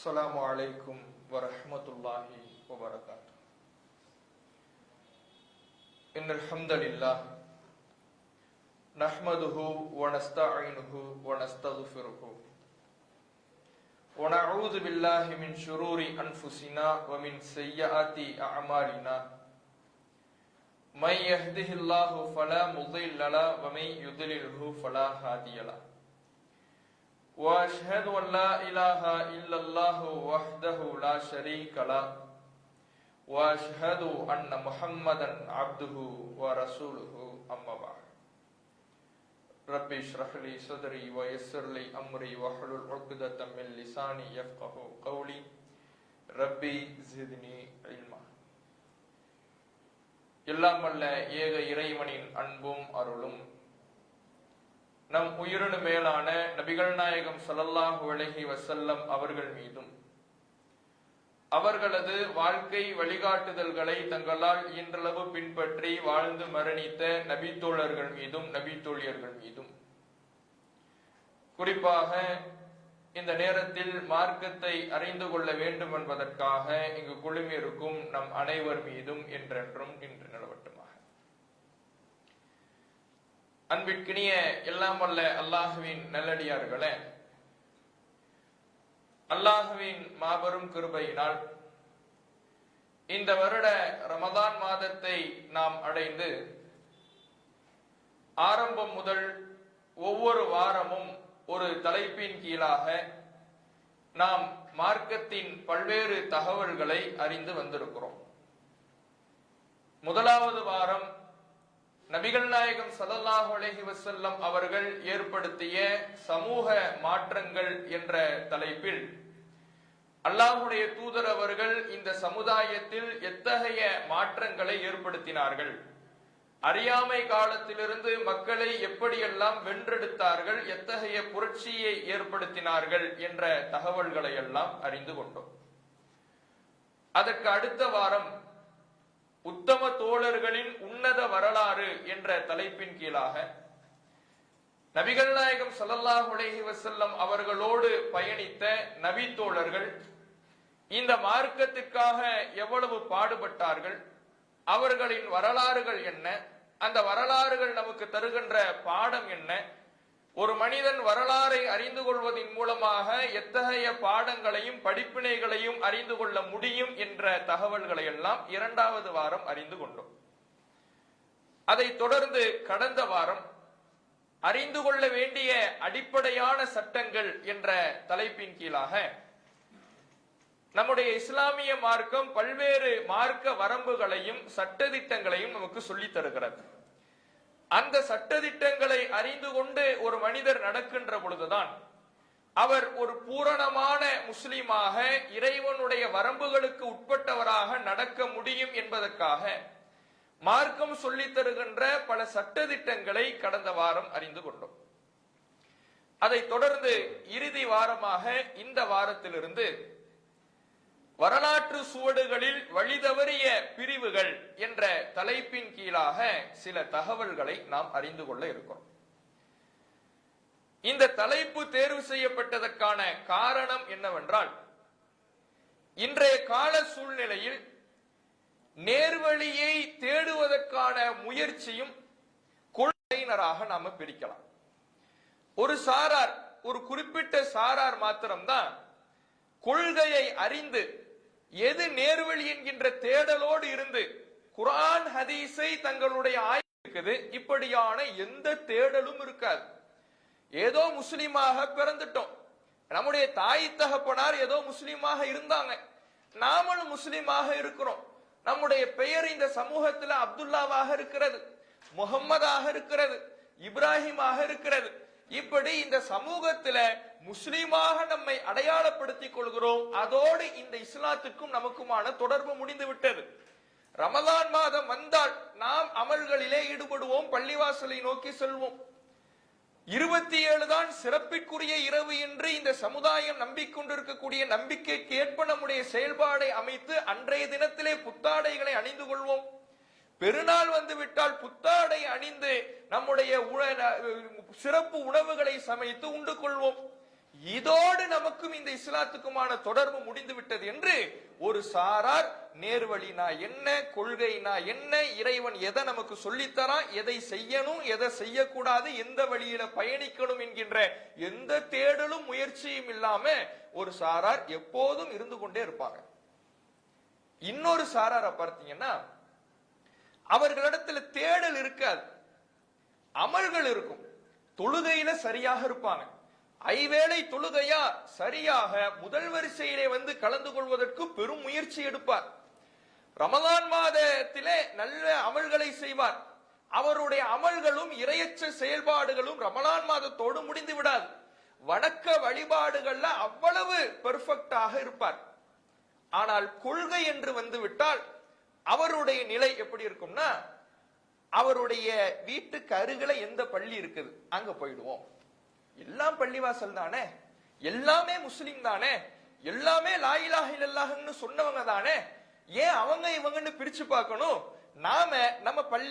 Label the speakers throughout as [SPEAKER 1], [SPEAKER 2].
[SPEAKER 1] السلام عليكم ورحمة الله وبركاته. إن الحمد لله نحمده ونستعينه ونستغفره ونعوذ بالله من شرور أنفسنا ومن سيئات أعمالنا. من يهده الله فلا مضل له ومن يضلله فلا هادي له. وأشهد أن لا إله إلا الله وحده لا شريك له وأشهد أن محمدا عبده ورسوله أما بعد. ربي اشرح لي صدري ويسر لي أمري واحلل عقدة من لساني يفقهوا قولي. ربي زدني علما. எல்லாம் வல்ல ஏக இறைவனின் அன்பும் அருளும் நம் உயிரினு மேலான நபிகள் நாயகம் ஸல்லல்லாஹு அலைஹி வஸல்லம் அவர்கள் மீதும் அவர்களது வாழ்க்கை வழிகாட்டுதல்களை தங்களால் இன்றளவு பின்பற்றி வாழ்ந்து மரணித்த நபித்தோழர்கள் மீதும் நபித்தோழியர்கள் மீதும், குறிப்பாக இந்த நேரத்தில் மார்க்கத்தை அறிந்து கொள்ள வேண்டும் என்பதற்காக இங்கு குழுமியிருக்கும் நம் அனைவர் மீதும் என்றென்றும் இன்று நிலவட்டுமாக. அன்பிற்கினிய எல்லாம் வல்ல அல்லாஹுவின் நல்லடியார்களே, அல்லாஹுவின் மாபெரும் கிருபையினால் இந்த வருட ரமதான் மாதத்தை நாம் அடைந்து ஆரம்பம் முதல் ஒவ்வொரு வாரமும் ஒரு தலைப்பின் கீழாக நாம் மார்க்கத்தின் பல்வேறு தகவல்களை அறிந்து வந்திருக்கிறோம். முதலாவது வாரம் நபிகள் நாயகம் ஸல்லல்லாஹு அலைஹி வஸல்லம் அவர்கள் ஏற்படுத்திய சமூக மாற்றங்கள் என்ற தலைப்பில் அல்லாஹ்வுடைய தூதர் அவர்கள் இந்த சமுதாயத்தில் எத்தகைய மாற்றங்களை ஏற்படுத்தினார்கள், அறியாமை காலத்திலிருந்து மக்களை எப்படியெல்லாம் வென்றெடுத்தார்கள், எத்தகைய புரட்சியை ஏற்படுத்தினார்கள் என்ற தகவல்களை எல்லாம் அறிந்து கொண்டோம். அதற்கு அடுத்த வாரம் உத்தம தோழர்களின் உன்னத வரலாறு என்ற தலைப்பின் கீழாக நபிகள் நாயகம் ஸல்லல்லாஹு அலைஹி வஸல்லம் அவர்களோடு பயணித்த நபி தோழர்கள் இந்த மார்க்கத்திற்காக எவ்வளவு பாடுபட்டார்கள், அவர்களின் வரலாறுகள் என்ன, அந்த வரலாறுகள் நமக்கு தருகின்ற பாடம் என்ன, ஒரு மனிதன் வரலாறை அறிந்து கொள்வதன் மூலமாக எத்தகைய பாடங்களையும் படிப்பினைகளையும் அறிந்து கொள்ள முடியும் என்ற தகவல்களை எல்லாம் இரண்டாவது வாரம் அறிந்து கொண்டோம். அதை தொடர்ந்து கடந்த வாரம் அறிந்து கொள்ள வேண்டிய அடிப்படையான சட்டங்கள் என்ற தலைப்பின் கீழாக நம்முடைய இஸ்லாமிய மார்க்கம் பல்வேறு மார்க்க வரம்புகளையும் சட்டதிட்டங்களையும் நமக்கு சொல்லித் தருகிறது. அந்த சட்டதிட்டங்களை அறிந்து கொண்டு ஒரு மனிதர் நடக்கின்ற பொழுதுதான் அவர் ஒரு பூரணமான முஸ்லிமாக இறைவனுடைய வரம்புகளுக்கு உட்பட்டவராக நடக்க முடியும் என்பதற்காக மார்க்கம் சொல்லித் தருகின்ற பல சட்டதிட்டங்களை கடந்த வாரம் அறிந்து கொண்டோம். அதை தொடர்ந்து இறுதி வாரமாக இந்த வாரத்திலிருந்து வரலாற்று சுவடுகளில் வழிதவறிய பிரிவுகள் என்ற தலைப்பின் கீழாக சில தகவல்களை நாம் அறிந்து கொள்ள இருக்கிறோம். இந்த தலைப்பு தேர்வு செய்யப்பட்டதற்கான காரணம் என்னவென்றால், இன்றைய கால சூழ்நிலையில் நேர்வழியை தேடுவதற்கான முயற்சியும் கொள்கையினராக நாம பிரிக்கலாம். ஒரு சாரார், ஒரு குறிப்பிட்ட சாரார் மாத்திரம்தான் கொள்கையை அறிந்து எது நேர்வழி என்கின்ற தேடலோடு இருந்து குர்ஆன் ஹதீஸை தங்களுடைய ஆய்வு, இப்படியான எந்த தேடலும் இருக்காது. ஏதோ முஸ்லிமாக பிறந்துட்டோம், நம்முடைய தாய் தகப்பனார் ஏதோ முஸ்லிமாக இருந்தாங்க, நாமளும் முஸ்லிமாக இருக்கிறோம், நம்முடைய பெயர் இந்த சமூகத்துல அப்துல்லாவாக இருக்கிறது, முகம்மதாக இருக்கிறது, இப்ராஹிமாக இருக்கிறது. இப்படி இந்த சமூகத்துல முஸ்லிமாக நம்மை அடையாளப்படுத்திக் கொள்கிறோம். அதோடு இந்த இஸ்லாத்துக்கும் நமக்குமான தொடர்பு முடிந்து விட்டது. ரமலான் மாதம் வந்தால் நாம் அமல்களிலே ஈடுபடுவோம், பள்ளிவாசலை நோக்கி செல்வோம். 27 தான் சிறப்பிற்குரிய இரவு என்று இந்த சமுதாயம் நம்பிக்கொண்டிருக்கக்கூடிய நம்பிக்கைக்கு ஏற்ப நம்முடைய செயல்பாடை அமைத்து அன்றைய தினத்திலே புத்தாடைகளை அணிந்து கொள்வோம். பெருநாள் வந்து விட்டால் புத்தாடை அணிந்து நம்முடைய சிறப்பு உணவுகளை சமைத்து உண்டு கொள்வோம். இதோடு நமக்கும் இந்த இஸ்லாத்துக்குமான தொடர்பு முடிந்து விட்டது என்று ஒரு சாரார் நேர்வழினா என்ன, கொள்கைனா என்ன, இறைவன் எதை நமக்கு சொல்லித்தரான், எதை செய்யணும், எதை செய்யக்கூடாது, எந்த வழியில பயணிக்கணும் என்கின்ற எந்த தேடலும் முயற்சியும் இல்லாம ஒரு சாரார் எப்போதும் இருந்து கொண்டே இருப்பாங்க. இன்னொரு சாராரை பார்த்தீங்கன்னா அவர்களிடத்துல தேடல் இருக்காது, அமல்கள் இருக்கும். தொழுகையில சரியாக இருப்பாங்க, ஐவேளை தொழுகையா சரியாக முதல் வரிசையிலே வந்து கலந்து கொள்வதற்கு பெரும் முயற்சி எடுப்பார். ரமலான் மாதத்திலே நல்ல அமல்களை செய்வார். அவருடைய அமல்களும் இரையற்ற செயல்பாடுகளும் ரமலான் மாதத்தோடு முடிந்து விடாது. வணக்க வழிபாடுகள்ல அவ்வளவு பெர்ஃபெக்டாக இருப்பார். ஆனால் கொள்கை என்று வந்து விட்டால் அவருடைய நிலை எப்படி இருக்கும்னா, அவருடைய வீட்டுக்கு அருகில எந்த பள்ளி இருக்குது அங்க போயிடுவோம். எல்லாம் பள்ளிவாசல் தானே, எல்லாமே முஸ்லிம் தானே, எல்லாமே லா இலாஹ இல்லல்லாஹ்னு சொன்னவங்க தானே, ஏன் அவங்க இவங்கன்னு பிரிச்சு பார்க்கணும்?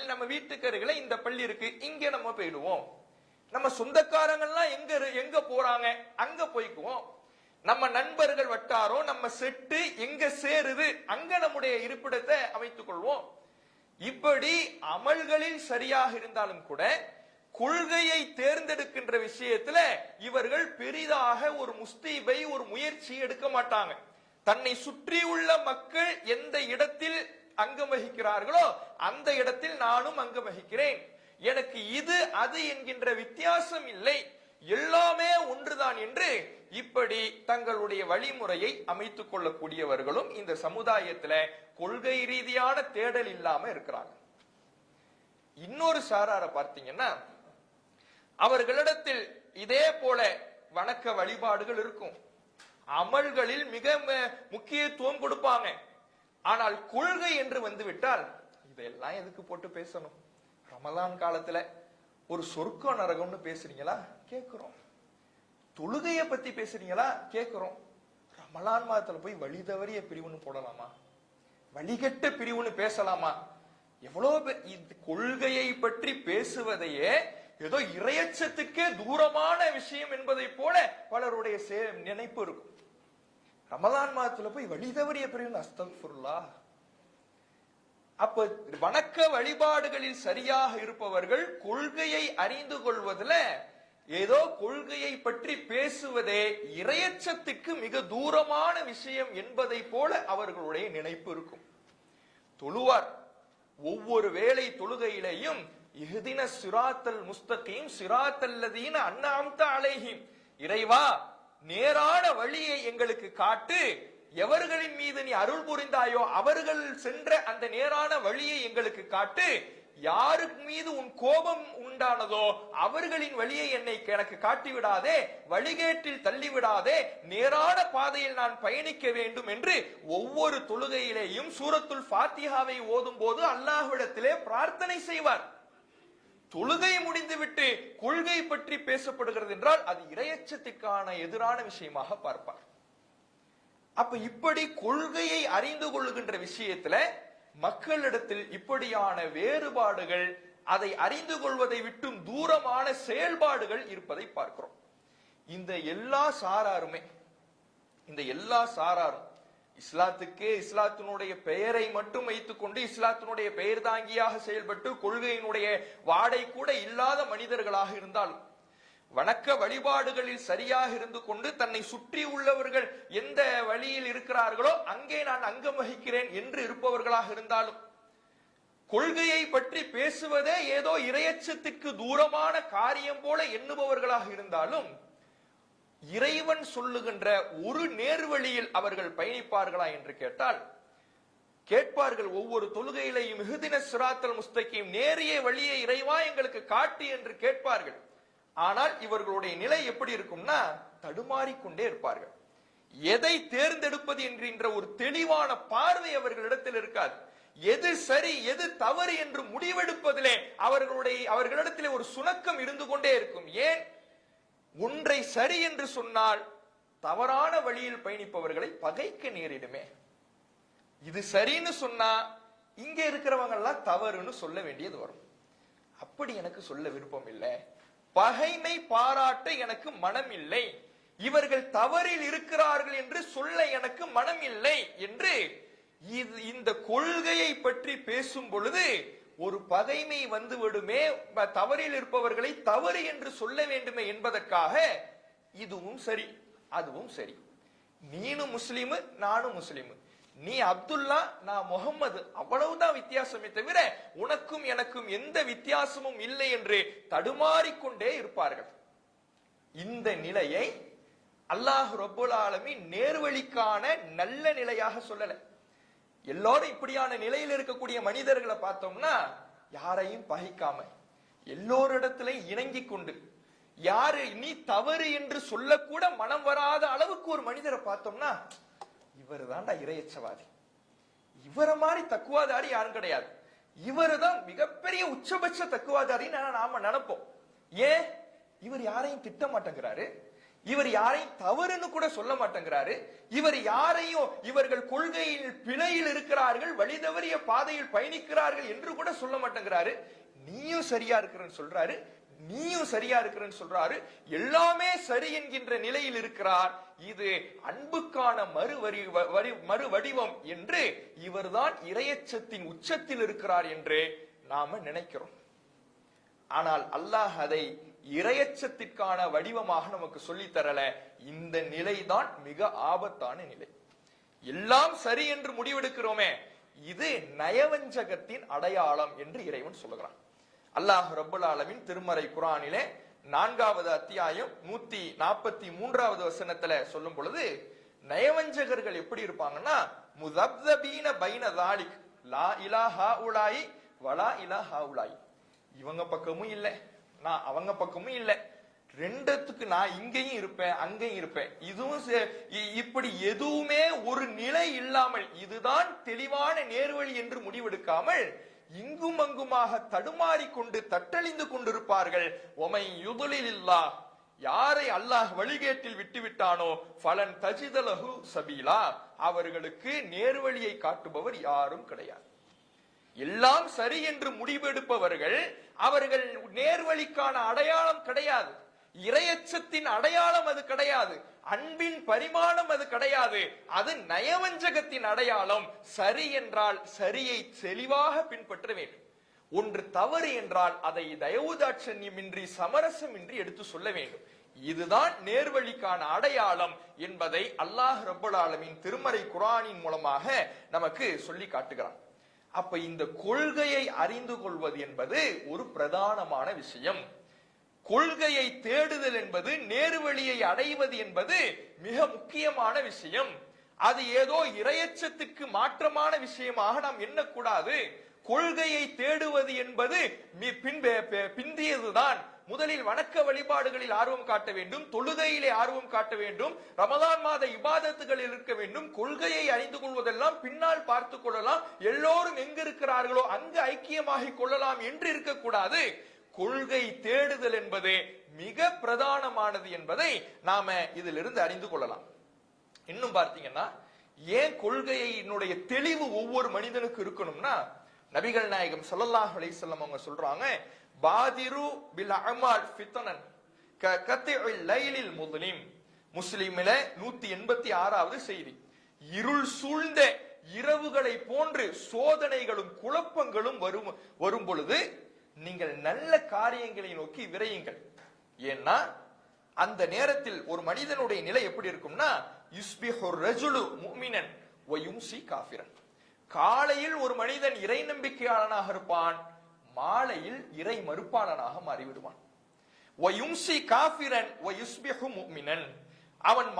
[SPEAKER 1] நம்ம வீட்டுக்கு அருகில இந்த பள்ளி இருக்கு, இங்க நம்ம போயிடுவோம். நம்ம சொந்தக்காரங்கள்லாம் எங்க போறாங்க அங்க போய்க்குவோம். நம்ம நண்பர்கள் வட்டாரம், நம்ம செட்டு எங்க சேருது அங்க நம்முடைய இருப்பிடத்தை அமைத்துக் கொள்வோம். இப்படி அமல்களில் சரியாக இருந்தாலும் கூட கொள்கையை தேர்ந்தெடுக்கின்ற விஷயத்துல இவர்கள் பெரிதாக ஒரு முஸ்தீபை, ஒரு முயற்சி எடுக்க மாட்டாங்க. தன்னை சுற்றியுள்ள மக்கள் எந்த இடத்தில் அங்கம் வகிக்கிறார்களோ அந்த இடத்தில் நானும் அங்கம் வகிக்கிறேன், எனக்கு இது அது என்கின்ற வித்தியாசம் இல்லை, எல்லாமே ஒன்றுதான் என்று இப்படி தங்களுடைய வழிமுறையை அமைத்துக் கொள்ளக்கூடியவர்களும் இந்த சமுதாயத்துல கொள்கை ரீதியான தேடல் இல்லாம இருக்கிறாங்க. இன்னொரு சாராரை பார்த்தீங்கன்னா அவர்களிடத்தில் இதே போல வணக்க வழிபாடுகள் இருக்கும், அமல்களில் மிக முக்கியத்துவம் கொடுப்பாங்க. ஆனால் கொள்கை என்று வந்துவிட்டால் இதெல்லாம் எதுக்கு போட்டு பேசணும்? ரமலான் காலத்துல ஒரு சொர்க்க நரகம்னு பேசுறீங்களா கேக்குறோம், தொழுகைய பத்தி பேசுறீங்களா கேக்குறோம், ரமலான் மாதத்துல போய் வழி தவறிய பிரிவுன்னு போடலாமா, வழிகட்ட பிரிவுன்னு பேசலாமா? எவ்வளவு கொள்கையை பற்றி பேசுவதையே ஏதோ இரையச்சத்துக்கே தூரமான விஷயம் என்பதை போல பலருடைய நினைப்பு இருக்கும். ரமலான் மாதத்துல போய் வழி தவறிய பிரிவு, அஸ்தக்ஃபிருல்லாஹ். அப்ப வணக்க வழிபாடுகளில் சரியாக இருப்பவர்கள் கொள்கையை அறிந்து கொள்வதில் ஏதோ கொள்கையை பற்றி பேசுவதே இரையச்சத்துக்கு மிக தூரமான விஷயம் என்பதை போல அவர்களுடைய நினைப்பு இருக்கும். தொழுவார், ஒவ்வொரு வேளை தொழுகையிலேயும் இஹ்தின சிராத்தல் முஸ்தகீம் சிராத்தல்லதீன அன்அம்த அலைஹிம், இறைவா நேரான வழியை எங்களுக்கு காட்டு, எவர்களின் மீது நீ அருள் புரிந்தாயோ அவர்கள் சென்ற அந்த நேரான வழியை எங்களுக்கு காட்டு, யாருக்கு மீது உன் கோபம் உண்டானதோ அவர்களின் வழியை எனக்கு காட்டிவிடாதே, வழிகேட்டில் தள்ளிவிடாதே, நேரான பாதையில் நான் பயணிக்க வேண்டும் என்று ஒவ்வொரு தொழுகையிலேயும் சூரத்துல் ஃபாத்திஹாவை ஓதும் போது அல்லாஹ்விடத்திலே பிரார்த்தனை செய்வார். தொழுகை முடிந்துவிட்டு கொள்கை பற்றி பேசப்படுகிறது என்றால் அது இரையச்சத்துக்கான எதிரான விஷயமாக பார்ப்பார். அப்ப இப்படி கொள்கையை அறிந்து கொள்ளுகின்ற விஷயத்துல மக்களிடத்தில் இப்படியான வேறுபாடுகள், அதை அறிந்து கொள்வதை விட்டும் தூரமான செயல்பாடுகள் இருப்பதை பார்க்கிறோம். இந்த எல்லா சாராரும் இஸ்லாத்துக்கே இஸ்லாத்தினுடைய பெயரை மட்டும் வைத்துக் கொண்டு இஸ்லாத்தினுடைய பெயர் தாங்கியாக செயல்பட்டு கொள்கையினுடைய வாடை கூட இல்லாத மனிதர்களாக இருந்தாலும், வணக்க வழிபாடுகளில் சரியாக இருந்து கொண்டு தன்னை சுற்றி உள்ளவர்கள் எந்த வழியில் இருக்கிறார்களோ அங்கே நான் அங்கம் வகிக்கிறேன் என்று இருப்பவர்களாக இருந்தாலும், கொள்கையை பற்றி பேசுவதே ஏதோ இரையச்சத்துக்கு தூரமான காரியம் போல எண்ணுபவர்களாக இருந்தாலும், இறைவன் சொல்லுகின்ற ஒரு நேர்வழியில் அவர்கள் பயணிப்பார்களா என்று கேட்டால் கேட்பார்கள். ஒவ்வொரு தொழுகையிலையும் இஹ்தின சிராத்தல் முஸ்தகீம், நேரிய வழியை இறைவா எங்களுக்கு காட்டு என்று கேட்பார்கள். ஆனால் இவர்களுடைய நிலை எப்படி இருக்கும்னா தடுமாறிக்கொண்டே இருப்பார்கள். எதை தேர்ந்தெடுப்பது என்கின்ற ஒரு தெளிவான பார்வை அவர்களிடத்தில் இருக்காது. எது சரி எது தவறு என்று முடிவெடுப்பதிலே அவர்களிடத்திலே ஒரு சுணக்கம் இருந்து கொண்டே இருக்கும். ஏன்? ஒன்றை சரி என்று சொன்னால் தவறான வழியில் பயணிப்பவர்களை பகைக்க நேரிடுமே. இது சரின்னு சொன்னா இங்க இருக்கிறவங்க எல்லாம் தவறுன்னு சொல்ல வேண்டியது வரும். அப்படி எனக்கு சொல்ல விருப்பம் இல்லை, பகைமை பாராட்ட எனக்கு மனம் இல்லை, இவர்கள் தவறில் இருக்கிறார்கள் என்று சொல்ல எனக்கு மனம் இல்லை என்று இந்த கொள்கையை பற்றி பேசும் பொழுது ஒரு பகைமை வந்து விடுமே, தவறில் இருப்பவர்களை தவறு என்று சொல்ல வேண்டுமே என்பதற்காக இதுவும் சரி அதுவும் சரி, நீனும் முஸ்லிமு நானும் முஸ்லிமு, நீ அப்துல்லா நான் முகம்மது, அவ்வளவுதான் வித்தியாசமே தவிர உனக்கும் எனக்கும் எந்த வித்தியாசமும் இல்லை என்று தடுமாறிக்கொண்டே இருப்பார்கள். இந்த நிலையை அல்லாஹ் ரப்புல் ஆலமீன் நேர்வழிக்கான நல்ல நிலையாக சொல்லல. எல்லாரும் இப்படியான நிலையில் இருக்கக்கூடிய மனிதர்களை பார்த்தோம்னா யாரையும் பகைக்காம எல்லோரிடத்திலையும் இணங்கி கொண்டு, யாரு நீ தவறு என்று சொல்லக்கூட மனம் வராத அளவுக்கு ஒரு மனிதரை பார்த்தோம்னா இவர் தான்டா இறையச்சவாதி, இவரை மாதிரி தக்குவாதாரி யாரும் கிடையாது, இவரு தான் மிகப்பெரிய உச்சபட்ச தக்குவாதாரின்னு நாம நினைப்போம். ஏன்? இவர் யாரையும் திட்ட மாட்டேங்கிறாரு, இவர் யாரையும் தவறுன்னு கூட சொல்ல மாட்டேங்கிறாரு, இவர் யாரையும் இவர்கள் கொள்கையில் பிழையில் இருக்கிறார்கள், வழி தவறிய பாதையில் பயணிக்கிறார்கள் என்று கூட சொல்ல மாட்டேங்கிறாரு. நீயும் சரியா இருக்கிறன்னு சொல்றாரு, நீயும் சரியா இருக்கிறன்னு சொல்றாரு, எல்லாமே சரி என்கின்ற நிலையில் இருக்கிறார். இது அன்புக்கான மறு வடிவம் என்று இவர்தான் இறையச்சத்தின் உச்சத்தில் இருக்கிறார் என்று நாம நினைக்கிறோம். ஆனால் அல்லாஹ் அதை இறையச்சத்திற்கான வடிவமாக நமக்கு சொல்லி தரல. இந்த நிலைதான் மிக ஆபத்தான நிலை. எல்லாம் சரி என்று முடிவெடுக்கிறோமே, இது நயவஞ்சகத்தின் அடையாளம் என்று இறைவன் சொல்லுகிறான். அல்லாஹ் ரப்புல் ஆலமீன் திருமறை குர்ஆனிலே 4வது அத்தியாயம் 143வது வசனத்துல சொல்லும் பொழுது, நயவஞ்சகர்கள் எப்படி இருப்பாங்கன்னா, முதப்தபீன பைன தாலிக் லா இலாஹா உலாயி வலா இலாஹா உலாயி, இவங்க பக்கமும் இல்ல நான் அவங்க பக்கமும் இல்ல, ரெண்டத்துக்கு நான் இங்கேயும் இருப்பேன் அங்கேயும் இருப்பேன், இதுவும் இப்படி எதுவுமே ஒரு நிலை இல்லாமல், இதுதான் தெளிவான நேர்வழி என்று முடிவெடுக்காமல் இங்கும் அங்குமாக தடுமாறி கொண்டு தட்டழிந்து கொண்டிருப்பார்கள். ஒமை யுதுலில்லா, யாரை அல்லாஹ் வழிகேட்டில் விட்டுவிட்டானோ ஃபலன் தஜிதலஹு சபீலா, அவர்களுக்கு நேர்வழியை காட்டுபவர் யாரும் கிடையாது. எல்லாம் சரி என்று முடிவெடுப்பவர்கள் அவர்கள் நேர்வழிக்கான அடையாளம் கிடையாது, இறையச்சத்தின் அடையாளம் அது கிடையாது, அன்பின் பரிமாணம் அது கிடையாது, அது நயவஞ்சகத்தின் அடையாளம். சரி என்றால் சரியை தெளிவாக பின்பற்ற வேண்டும், ஒன்று தவறு என்றால் அதை தயவுதாட்சண்யமின்றி சமரசமின்றி எடுத்து சொல்ல வேண்டும். இதுதான் நேர்வழிக்கான அடையாளம் என்பதை அல்லாஹ் ரப்புல் ஆலமீன் திருமறை குர்ஆனின் மூலமாக நமக்கு சொல்லி காட்டுகிறான். அப்ப இந்த கொள்கையை அறிந்து கொள்வது என்பது ஒரு பிரதானமான விஷயம். கொள்கையை தேடுதல் என்பது, நேர்வழியை அடைவது என்பது மிக முக்கியமான விஷயம். அது ஏதோ இறையச்சத்துக்கு மாற்றமான விஷயமாக நாம் எண்ணக்கூடாது. கொள்கையை தேடுவது என்பது பிந்தியதுதான். முதலில் வணக்க வழிபாடுகளில் ஆர்வம் காட்ட வேண்டும், தொழுகையிலே ஆர்வம் காட்ட வேண்டும், ரமதான் மாத இபாதத்துகளில் இருக்க வேண்டும். கொள்கையை அறிந்து கொள்வதெல்லாம் பின்னால் பார்த்து கொள்ளலாம், எல்லோரும் எங்க இருக்கிறார்களோ அங்கு ஐக்கியமாகிக் கொள்ளலாம் என்று இருக்கக்கூடாது. கொள்கை தேடுதல் என்பது மிக பிரதானமானது என்பதை நாம இதிலிருந்து அறிந்து கொள்ளலாம். இன்னும் பார்த்தீங்கன்னா, ஏன் கொள்கையினுடைய தெளிவு ஒவ்வொரு மனிதனுக்கு இருக்கணும்னா, நபிகள் நாயகம் ஸல்லல்லாஹு அலைஹி வஸல்லம் அவங்க சொல்றாங்க, பாதிரு பில் அமால் ஃபித்னன் ககத்இல் லைலில் முஸ்லிம். முஸ்லிமில 186வது செய்தி. இருள் சூழ்ந்த இரவுகளை போன்று சோதனைகளும் குழப்பங்களும் வரும் பொழுது நீங்கள் நல்ல காரியங்களை நோக்கி விரையுங்கள். ஏன்னா அந்த நேரத்தில் ஒரு மனிதனுடைய நிலை எப்படி இருக்கும்னா, யுஸ்பிஹு ரஜுலு முஃமினன் வ யும்சி காஃபிரன். காலையில் ஒரு மனிதன் இறை நம்பிக்கையாளனாக இருப்பான், மாலையில் இறை மறுப்பாளனாக மாறிவிடுவான். வ யும்சி காஃபிரன் வ யுஸ்பிஹு முஃமினன். அவன்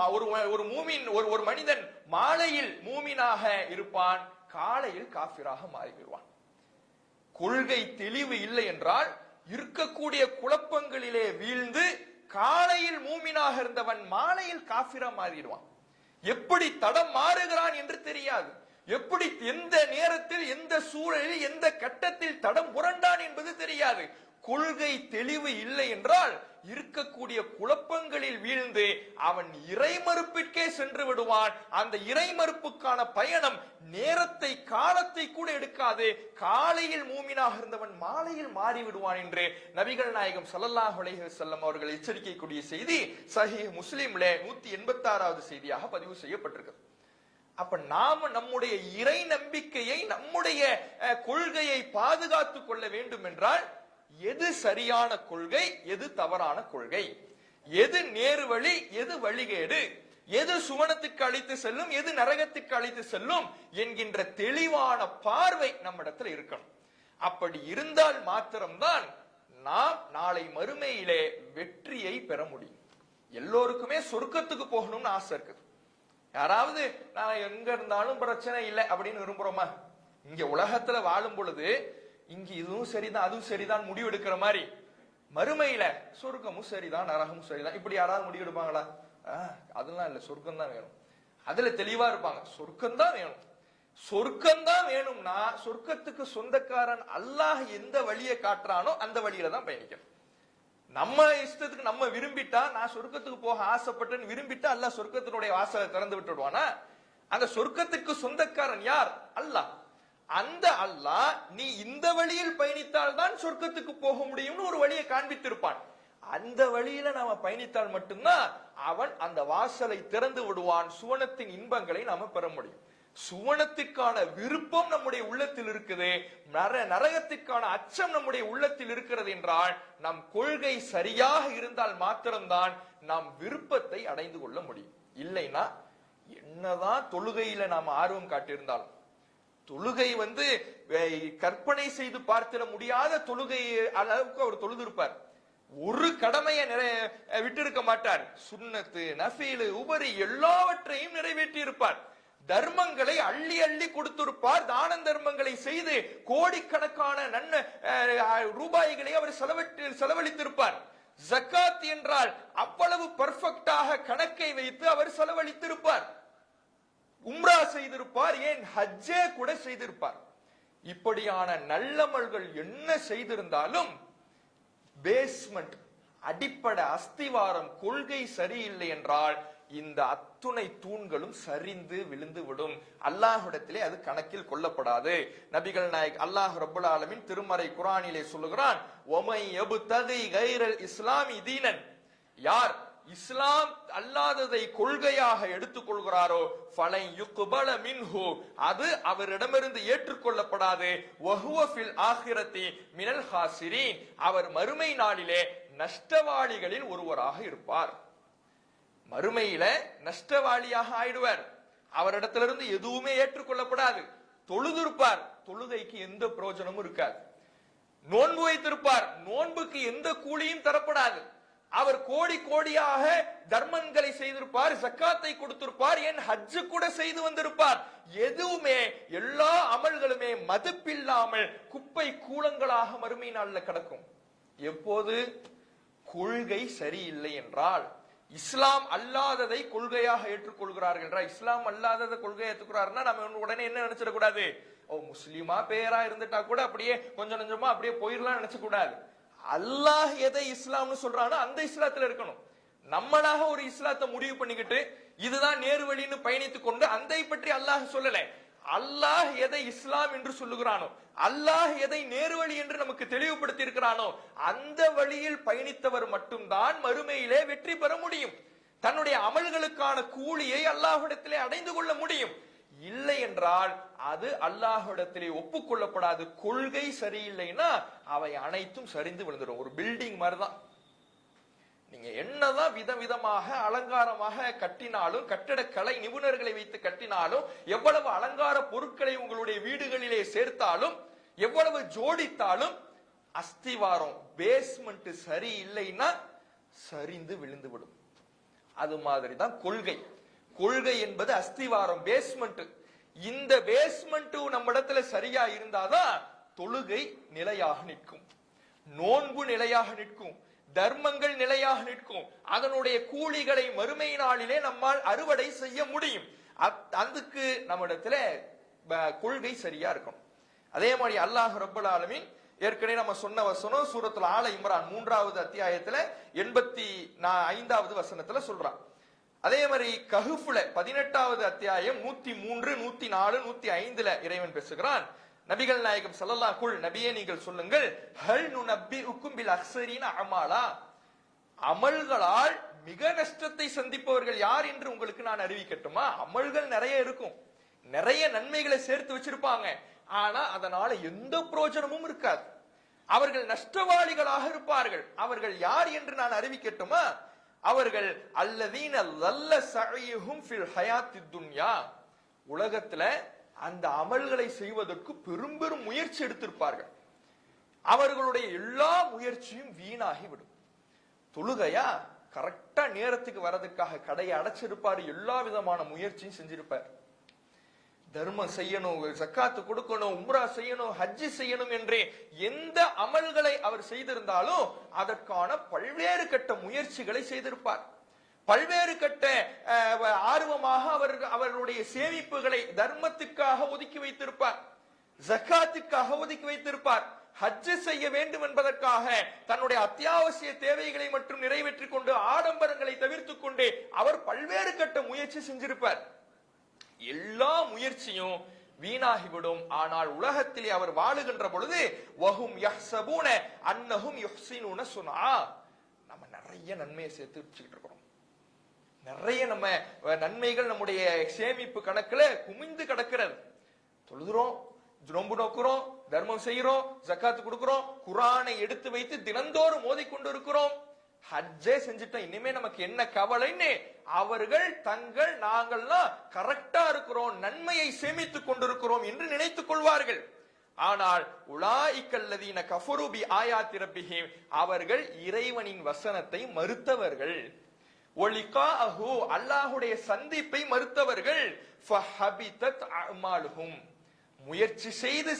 [SPEAKER 1] ஒரு மனிதன் மாலையில் மூமினாக இருப்பான், காலையில் காஃபிராக மாறிவிடுவான். கொள்கை தெளிவு இல்லை என்றால் இருக்கக்கூடிய குழப்பங்களிலே வீழ்ந்து காலையில் மூமினாக இருந்தவன் மாலையில் காஃபிரா மாறிடுவான். எப்படி தடம் மாறுகிறான் என்று தெரியாது, எப்படி எந்த நேரத்தில் எந்த சூழலில் எந்த கட்டத்தில் தடம் புரண்டான் என்பது தெரியாது. கொள்கை தெளிவு இல்லை என்றால் இருக்கக்கூடிய குழப்பங்களில் வீழ்ந்து அவன் இறைமறுப்பிற்கே சென்று விடுவான். அந்த இறைமறுப்புக்கான பயணம் நேரத்தை காலத்தை கூட எடுக்காது. காலையில் மூமினாக இருந்தவன் மாலையில் மாறி விடுவான் என்று நபிகள் நாயகம் ஸல்லல்லாஹு அலைஹி வஸல்லம் அவர்கள் எச்சரிக்கக்கூடிய செய்தி சஹீஹ் முஸ்லிம்ல 186வது செய்தியாக பதிவு செய்யப்பட்டிருக்கிறது. அப்ப நாம நம்முடைய இறை நம்பிக்கையை, நம்முடைய கொள்கையை பாதுகாத்துக் கொள்ள வேண்டும் என்றால் எது சரியான கொள்கை, எது தவறான கொள்கை, எது நேரு வழி, எது வழிகேடு, எது சுவனத்துக்கு அழைத்து செல்லும், எது நரகத்துக்கு அழைத்து செல்லும் என்கின்ற தெளிவான பார்வை நம்மிடத்தில் இருக்கணும். அப்படி இருந்தால் மாத்திரம்தான் நாம் நாளை மறுமையிலே வெற்றியை பெற முடியும். எல்லோருக்குமே சொர்க்கத்துக்கு போகணும்னு ஆசை இருக்குது. யாராவது நான் எங்க இருந்தாலும் பிரச்சனை இல்லை அப்படின்னு விரும்புறோமா? இங்க உலகத்துல வாழும் பொழுது இங்க இதுவும் சரிதான் அதுவும் சரிதான் முடிவு எடுக்கிற மாதிரி மறுமையில சொர்க்கமும் சரிதான் நரகமும் சரிதான் இப்படி யாராவது முடிவு எடுப்பாங்களா? அதெல்லாம் இல்ல, சொர்க்கம் தான் வேணும். அதுல தெளிவா இருப்பாங்க, சொர்க்கம் தான் வேணும். சொர்க்கம் தான் வேணும்னா சொர்க்கத்துக்கு சொந்தக்காரன் அல்லாஹ் எந்த வழியை காட்டுறானோ அந்த வழியில தான் பயணிக்கணும். நம்ம இஷ்டத்துக்கு நம்ம விரும்பிட்டா, நான் சொர்க்கத்துக்கு போக ஆசைப்பட்டேன்னு விரும்பிட்டா அல்லாஹ் சொர்க்கத்தினுடைய வாசலை திறந்து விட்டுடுவானா? அந்த சொர்க்கத்துக்கு சொந்தக்காரன் யார்? அல்லாஹ். அந்த அல்லாஹ் நீ இந்த வழியில் பயணித்தால் தான் சொர்க்கத்துக்கு போக முடியும்னு ஒரு வழியை காண்பித்திருப்பான். அந்த வழியில நாம பயணித்தால் மட்டும்தான் அவன் அந்த வாசலை திறந்து விடுவான். சுவனத்தின் இன்பங்களை நாம பெற முடியும். சுவனத்திற்கான விருப்பம் நம்முடைய உள்ளத்தில் இருக்குது, நரகத்திற்கான அச்சம் நம்முடைய உள்ளத்தில் இருக்கிறது என்றால் நம் கொள்கை சரியாக இருந்தால் மாத்திரம்தான் நாம் விருப்பத்தை அடைந்து கொள்ள முடியும். இல்லைன்னா என்னதான் தொழுகையில நாம் ஆர்வம் காட்டியிருந்தாலும், தொழுகை கற்பனை செய்து பார்த்திட முடியாத தொழுகை அளவுக்கு அவர் தொழுதிருப்பார். ஒரு கடமையை விட்டு இருக்க மாட்டார். சுன்னத்து, நஃபீலு, உபரி எல்லாவற்றையும் நிறைவேற்றி இருப்பார். தர்மங்களை அள்ளி அள்ளி கொடுத்திருப்பார். தான தர்மங்களை செய்து கோடிக்கணக்கான ரூபாய்களை அவர் செலவழித்திருப்பார். ஜக்காத் என்றால் அவ்வளவு பெர்ஃபெக்டாக கணக்கை வைத்து அவர் செலவழித்திருப்பார். உம்ரா செய்திருப்பார், ஏன் ஹஜ்ஜே கூட செய்திருப்பார். இப்படியான நல்லமல்கள் என்ன செய்திருந்தாலும் பேஸ்மெண்ட், அடிப்படை அஸ்திவாரம், கொள்கை சரியில்லை என்றால் இந்த அத்துணை தூண்களும் சரிந்து விழுந்து விடும். அல்லாஹ்விடத்திலே அது கணக்கில் கொள்ளப்படாது. நபிகள் நாயக் அல்லாஹ் ரப்பல் ஆலமீன் திருமறை குர்ஆனிலே சொல்லுகிறான், வமை யப்தகி கைரல் இஸ்லாமி தீனன், யார் இஸ்லாம் அல்லாததை கொள்கையாக எடுத்துக் கொள்கிறாரோ ஃபலை யுக்பல மின்ஹு, அது அவரிடமிருந்து ஏற்றுக்கொள்ளப்படாது. வஹுவ ஃபில் ஆகிரத்தி மினல் ஹாசிரீன், அவர் மறுமை நாளிலே நஷ்டவாளிகளில் ஒருவராக இருப்பார். மறுமையில நஷ்டவாளியாக ஆயிடுவார். அவரிடத்திலிருந்து எதுவுமே ஏற்றுக்கொள்ளப்படாது. தொழுதிருப்பார், தொழுகைக்கு எந்த பிரயோஜனமும் இருக்காது. நோன்பு வைத்திருப்பார், நோன்புக்கு எந்த கூலியும் தரப்படாது. அவர் கோடி கோடியாக தர்மங்களை செய்திருப்பார், ஜக்காத்தை கொடுத்திருப்பார், ஏன் ஹஜ்ஜு கூட செய்து வந்திருப்பார். எதுவுமே, எல்லா அமல்களுமே மதிப்பில்லாமல் குப்பை கூலங்களாக மறுமை நாள்ல கிடக்கும். எப்போது கொள்கை சரியில்லை என்றால், இஸ்லாம் அல்லாததை கொள்கையாக ஏற்றுக்கொள்கிறார்கள் என்றால், இஸ்லாம் அல்லாததை கொள்கையை ஏற்றுக்கிறாருன்னா நம்ம உடனே என்ன நினைச்சிடக்கூடாது, முஸ்லிமா பேரா இருந்துட்டா கூட அப்படியே கொஞ்சம் கொஞ்சமா அப்படியே போயிடலாம் நினைச்ச கூடாது. அல்லாஹ் எதை இஸ்லாம்னு சொல்றானோ அந்த இஸ்லாத்துல இருக்கணும். நம்மளாக ஒரு இஸ்லாத்தை முடிவு பண்ணிக்கிட்டு இதுதான் நேரு வழின்னு பயணித்துக் கொண்டு அந்த பற்றி அல்லாஹ் சொல்லல. அல்லாஹ் எதை இஸ்லாம் என்று சொல்லுகிறானோ, அல்லாஹ் எதை நேரு வழி என்று நமக்கு தெளிவுபடுத்தி இருக்கிறானோ அந்த வழியில் பயணித்தவர் மட்டும்தான் மறுமையிலே வெற்றி பெற முடியும். தன்னுடைய அமல்களுக்கான கூலியை அல்லாஹ்விடத்திலே அடைந்து கொள்ள முடியும். இல்லை என்றால் அது அல்லாஹ்விடத்திலே ஒப்புக்கொள்ளப்படாது. கொள்கை சரியில்லைன்னா அவை அனைத்தும் சரிந்து விழுந்துடும். ஒரு பில்டிங் மாதிரிதான். நீங்க என்னதான் விதவிதமாக அலங்காரமாக கட்டினாலும், கட்டடக்கலை நிபுணர்களை வைத்து கட்டினாலும், எவ்வளவு அலங்கார பொருட்களை உங்களுடைய வீடுகளிலே சேர்த்தாலும், எவ்வளவு ஜோடித்தாலும், அஸ்திவாரம் பேஸ்மெண்ட் சரி இல்லைன்னா சரிந்து விழுந்து விடும். அது மாதிரிதான் கொள்கை. கொள்கை என்பது அஸ்திவாரம், பேஸ்மெண்ட். இந்த பேஸ்மெண்ட் நம்ம இடத்துல சரியா இருந்தாதான் தொழுகை நிலையாக நிற்கும், நோன்பு நிலையாக நிற்கும், தர்மங்கள் நிலையாக நிற்கும். அதனுடைய கூலிகளை மறுமை நாளிலே நம்மால் அறுவடை செய்ய முடியும். அதுக்கு நம்ம இடத்துல கொள்கை சரியா இருக்கும். அதே மாதிரி அல்லாஹ் ரப்பல் ஆலமீன் ஏற்கனவே நம்ம சொன்ன வசனம் சூரத்துல் ஆல இம்ரான் 3வது அத்தியாயத்துல 85வது வசனத்துல சொல்றான். அதே மாதிரி கஹ்ஃப்ல 18வது அத்தியாயம் 103, 104, 105ல இறைவன் பேசுகிறான். நபிகள் நாயகம் ஸல்லல்லாஹு அலைஹி நபியே நீங்கள் சொல்லுங்கள், ஹல் நுனப்பிஉக்கும் பில் அக்ஸரீன அமாலா, அமல்களால் மிக நஷ்டத்தை சந்திப்பவர்கள் யார் என்று உங்களுக்கு நான் அறிவிக்கட்டுமா? அமல்கள் நிறைய இருக்கும், நிறைய நன்மைகளை சேர்த்து வச்சிருப்பாங்க, ஆனா அதனால எந்த பிரயோஜனமும் இருக்காது, அவர்கள் நஷ்டவாளிகளாக இருப்பார்கள். அவர்கள் யார் என்று நான் அறிவிக்கட்டுமா? அவர்கள் அல்லதீன லல்ல சஅய்ஹும் ஃபில் ஹயாத்தித் துன்யா, உலகத்துல அந்த அமல்களை செய்வதற்கு பெரும் பெரும் முயற்சி எடுத்திருப்பார்கள், அவர்களுடைய எல்லா முயற்சியும் வீணாகி விடும். தொழுகையா கரெக்டா நேரத்துக்கு வரதுக்காக கடையை அடைச்சிருப்பாரு, எல்லா விதமான முயற்சியும் செஞ்சிருப்பார். தர்மம் செய்யணும், ஜக்காத்து கொடுக்கணும், உம்ரா செய்யணும், ஹஜ்ஜி செய்யணும் என்று எந்த அமல்களை அவர் செய்திருந்தாலும் அதற்கான பல்வேறு கட்ட முயற்சிகளை செய்திருப்பார். பல்வேறு கட்ட ஆர்வமாக அவருடைய சேமிப்புகளை தர்மத்துக்காக ஒதுக்கி வைத்திருப்பார், ஜக்காத்துக்காக ஒதுக்கி வைத்திருப்பார். ஹஜ்ஜு செய்ய வேண்டும் என்பதற்காக தன்னுடைய அத்தியாவசிய தேவைகளை மட்டும் நிறைவேற்றிக் கொண்டு ஆடம்பரங்களை தவிர்த்துக் கொண்டு அவர் பல்வேறு கட்ட முயற்சி செஞ்சிருப்பார். எல்லா முயற்சியும் வீணாகிவிடும். ஆனால் உலகத்திலே அவர் வாழுகின்ற பொழுது வஹும் யஹ்ஸபூன அன்னஹும் யுஹ்ஸினூன சுனா, நம்ம நிறைய நன்மையை சேர்த்து வச்சுக்கிட்டு இருக்கிறோம், நிறைய நம்ம நன்மைகள் நம்முடைய சேமிப்பு கணக்குல குமிந்து கிடக்கிறது. தொழுகிறோம், நோன்பு நோக்குறோம், தர்மம் செய்யறோம், ஜக்காத்து கொடுக்கிறோம், குர்ஆனை எடுத்து வைத்து தினந்தோறும் ஓதிக்கொண்டு இருக்கிறோம், ஹஜ்ஜே செஞ்சுட்டோம், இனிமே நமக்கு என்ன கவலைன்னு அவர்கள் நாங்கள்லாம் கரெக்டா இருக்கிறோம், நன்மையை சேமித்துக் கொண்டிருக்கிறோம் என்று நினைத்துக் கொள்வார்கள். ஆனால் உலாயிக்கல்லதீன கஃபரு பி ஆயாத்தி ரப்பிஹிம், அவர்கள் இறைவனின் வசனத்தை மறுத்தவர்கள், ஒலிகாஹு அல்லாஹ்வுடைய சந்திப்பை மறுத்தவர்கள், ஃபஹபிதத் அமாலுஹும், முயற்சி செய்து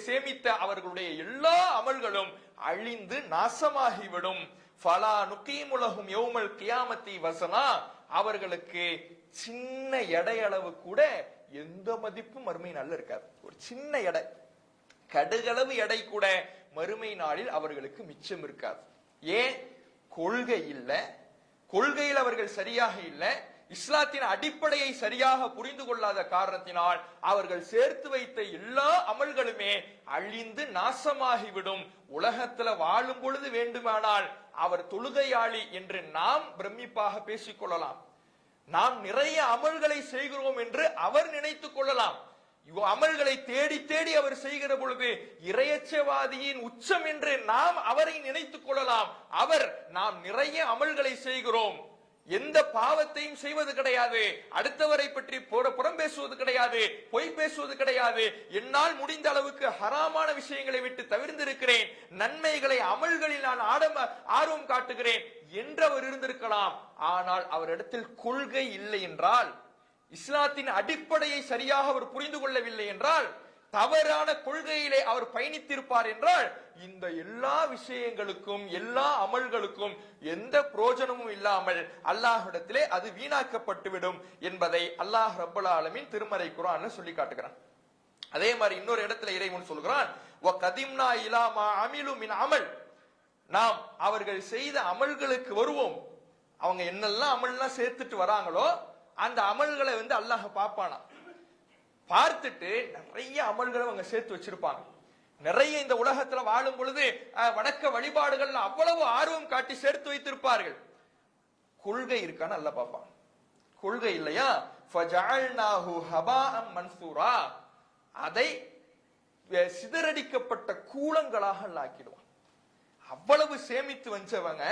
[SPEAKER 1] சேமித்த அவர்களுடைய எல்லா அமல்களும் அழிந்து நாசமாகிவிடும். ஃபலா நுகீமு லஹும் யௌமல் கியாமத்தி வஸனா, அவர்களுக்கு சின்ன எடையளவு கூட எந்த மதிப்பும் மறுமை நாளில் இருக்காது. ஒரு சின்ன எடை, கடுகளவு எடை கூட மறுமை நாளில் அவர்களுக்கு மிச்சம் இருக்காது. ஏன்? கொள்கை இல்ல, கொள்கையில் அவர்கள் சரியாக இல்லை, இஸ்லாத்தின் அடிப்படையை சரியாக புரிந்து கொள்ளாத காரணத்தினால் அவர்கள் சேர்த்து வைத்த எல்லா அமல்களுமே அழிந்து நாசமாகிவிடும். உலகத்துல வாழும் பொழுது வேண்டுமானால் அவர் தொழுகையாளி என்று நாம் பிரமிப்பாக பேசிக் கொள்ளலாம், நாம் நிறைய அமல்களை செய்கிறோம் என்று அவர் நினைத்துக் கொள்ளலாம். அமல்களை தேடி தேடி அவர் செய்கிற பொழுது இறையச்சவாதியின் உச்சம் என்று நாம் அவரை நினைத்துக் கொள்ளலாம். அவர் நாம் நிறைய அமல்களை செய்கிறோம், எந்த பாவத்தையும் செய்வது கிடையாது, அடுத்தவரை பற்றி புறம் பேசுவது கிடையாது, பொய் பேசுவது கிடையாது, என்னால் முடிந்த அளவுக்கு ஹராமான விஷயங்களை விட்டு தவிர்த்திருக்கிறேன், நன்மைகளை அமல்களில் நான் ஆர்வம் காட்டுகிறேன் என்று அவர் இருந்திருக்கலாம். ஆனால் அவரிடத்தில் கொள்கை இல்லை என்றால், இஸ்லாத்தின் அடிப்படையை சரியாக அவர் புரிந்து கொள்ளவில்லை என்றால், தவறான கொள்கையிலே அவர் பயணித்திருப்பார் என்றால், இந்த எல்லா விஷயங்களுக்கும் எல்லா அமல்களுக்கும் எந்த பிரயோஜனமும் இல்லாமல் அல்லாஹ்விடத்திலே அது வீணாக்கப்பட்டுவிடும் என்பதை அல்லாஹ் ரப்பல் ஆலமீன் திருமறை குர்ஆன்ல சொல்லி காட்டுகிறான். அதே மாதிரி இன்னொரு இடத்துல இறைவன் சொல்கிறான், வகதிம்னா இலா மா அமிலு மின் அமல், நாம் அவர்கள் செய்த அமல்களுக்கு வருவோம். அவங்க என்னெல்லாம் அமல்லாம் சேர்த்துட்டு வராங்களோ அந்த அமல்களை அல்லாஹ் பார்ப்பானா, பார்த்துட்டு நிறைய அமல்களை அவங்க சேர்த்து வச்சிருப்பாங்க. நிறைய இந்த உலகத்துல வாழும் பொழுது வணக்க வழிபாடுகள் அவ்வளவு ஆர்வம் காட்டி சேர்த்து வைத்திருப்பார்கள். கொள்கை இருக்கான்னு அல்ல பார்ப்பான். கொள்கை இல்லையா, ஃபஜஅல்நாஹு ஹபாஅம் மன்சூரா, அதை சிதறடிக்கப்பட்ட கூலங்களாக ஆக்கிடுவான். அவ்வளவு சேமித்து வச்சவங்க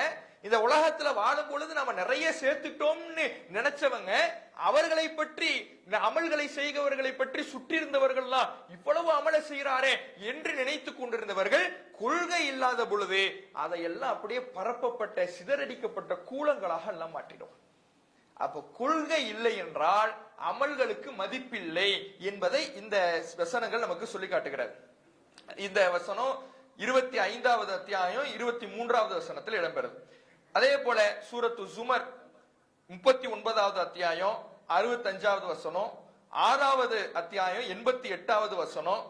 [SPEAKER 1] இந்த உலகத்துல வாழும் பொழுது நம்ம நிறைய சேர்த்துட்டோம்னு நினைச்சவங்க, அவர்களை பற்றி அமல்களை செய்கிறவர்களை பற்றி சுற்றி இருந்தவர்கள்லாம் இவ்வளவு அமல செய்கிறாரே என்று நினைத்துக் கொண்டிருந்தவர்கள் கொள்கை இல்லாத பொழுது அதையெல்லாம் அப்படியே பரப்பப்பட்ட சிதறடிக்கப்பட்ட கூலங்களாக எல்லாம் மாற்றிடும். அப்ப கொள்கை இல்லை என்றால் அமல்களுக்கு மதிப்பில்லை என்பதை இந்த வசனங்கள் நமக்கு சொல்லி காட்டுகிறது. இந்த வசனம் 25வது அத்தியாயம் 23வது வசனத்தில் இடம்பெறுது. அதே போல சூரத்து ஜுமர் 39வது அத்தியாயம் 65வது வசனம், 6வது அத்தியாயம் 88வது வசனம்,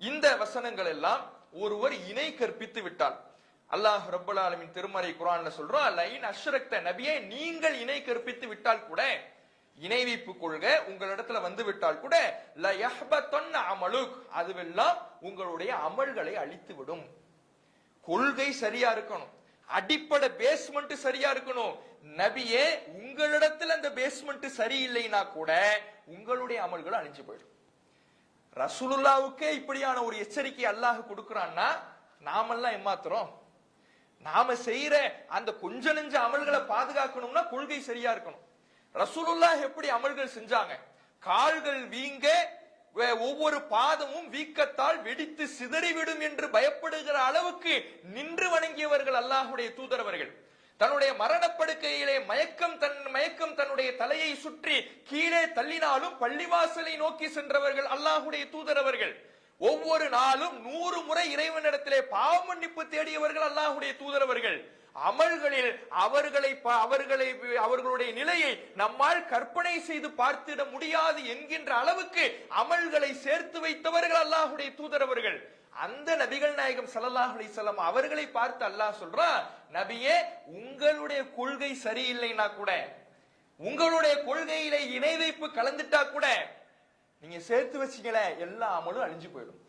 [SPEAKER 1] இந்த வசனங்கள் எல்லாம் ஒருவர் இணை கற்பித்து விட்டால். அல்லாஹ் ரப்பல் ஆலமீன் திருமறை குர்ஆன்ல சொல்றான், லைன் அஷ்ரக்த, நபியே நீங்கள் இணை கற்பித்து விட்டால் கூட, இணை வைப்பு கொள்கை உங்களிடத்துல வந்து விட்டால் கூட, ல யஹ்பத்தன் அமலுக், அதுவெல்லாம் உங்களுடைய அமல்களை அழித்து விடும். கொள்கை சரியா இருக்கணும், அடிப்படை பேஸ்மெண்ட் சரியா இருக்கணும். நபியே உங்களிடத்துல அந்த பேஸ்மெண்ட் சரியில்லைனா கூட உங்களுடைய அமல்கள் அழிஞ்சு போயிடும். ரசூலுல்லாவுக்கே இப்படியான ஒரு எச்சரிக்கை அல்லாஹ் கொடுக்கிறான்னா நாமெல்லாம் ஏமாத்துறோம். நாம செய்யற அந்த கொஞ்ச நெஞ்ச அமல்களை பாதுகாக்கணும்னா கொள்கை சரியா இருக்கணும். ரசூலுல்லாஹ் எப்படி அமல்கள் செஞ்சாங்க? கால்கள் வீங்க, ஒவ்வொரு பாதமும் வீக்கத்தால் வெடித்து சிதறிவிடும் என்று பயப்படுகிற அளவுக்கு நின்று வணங்கியவர்கள் அல்லாஹுடைய தூதரவர்கள். தன்னுடைய மரணப்படுக்கையிலே மயக்கம் தன்னுடைய தலையை சுற்றி கீழே தள்ளினாலும் பள்ளிவாசலை நோக்கி சென்றவர்கள் அல்லாஹுடைய தூதரவர்கள். ஒவ்வொரு நாளும் 100 முறை இறைவனிடத்திலே பாவ மன்னிப்பு தேடியவர்கள் அல்லாஹுடைய தூதரவர்கள். அமல்களில் அவர்களுடைய நிலையை நம்மால் கற்பனை செய்து பார்த்திட முடியாது என்கின்ற அளவுக்கு அமல்களை சேர்த்து வைத்தவர்கள் அல்லாஹுடைய தூதரவர்கள். அந்த நபிகள் நாயகம் ஸல்லல்லாஹு அலைஹி வஸல்லம் அவர்களை பார்த்து அல்லாஹ் சொல்றான், நபியே உங்களுடைய கொள்கை சரியில்லைனா கூட, உங்களுடைய கொள்கையிலே இணை வைப்பு கலந்துட்டா கூட, நீங்க சேர்த்து வச்சீங்களே எல்லா அமலும் அழிஞ்சு போயிடும்.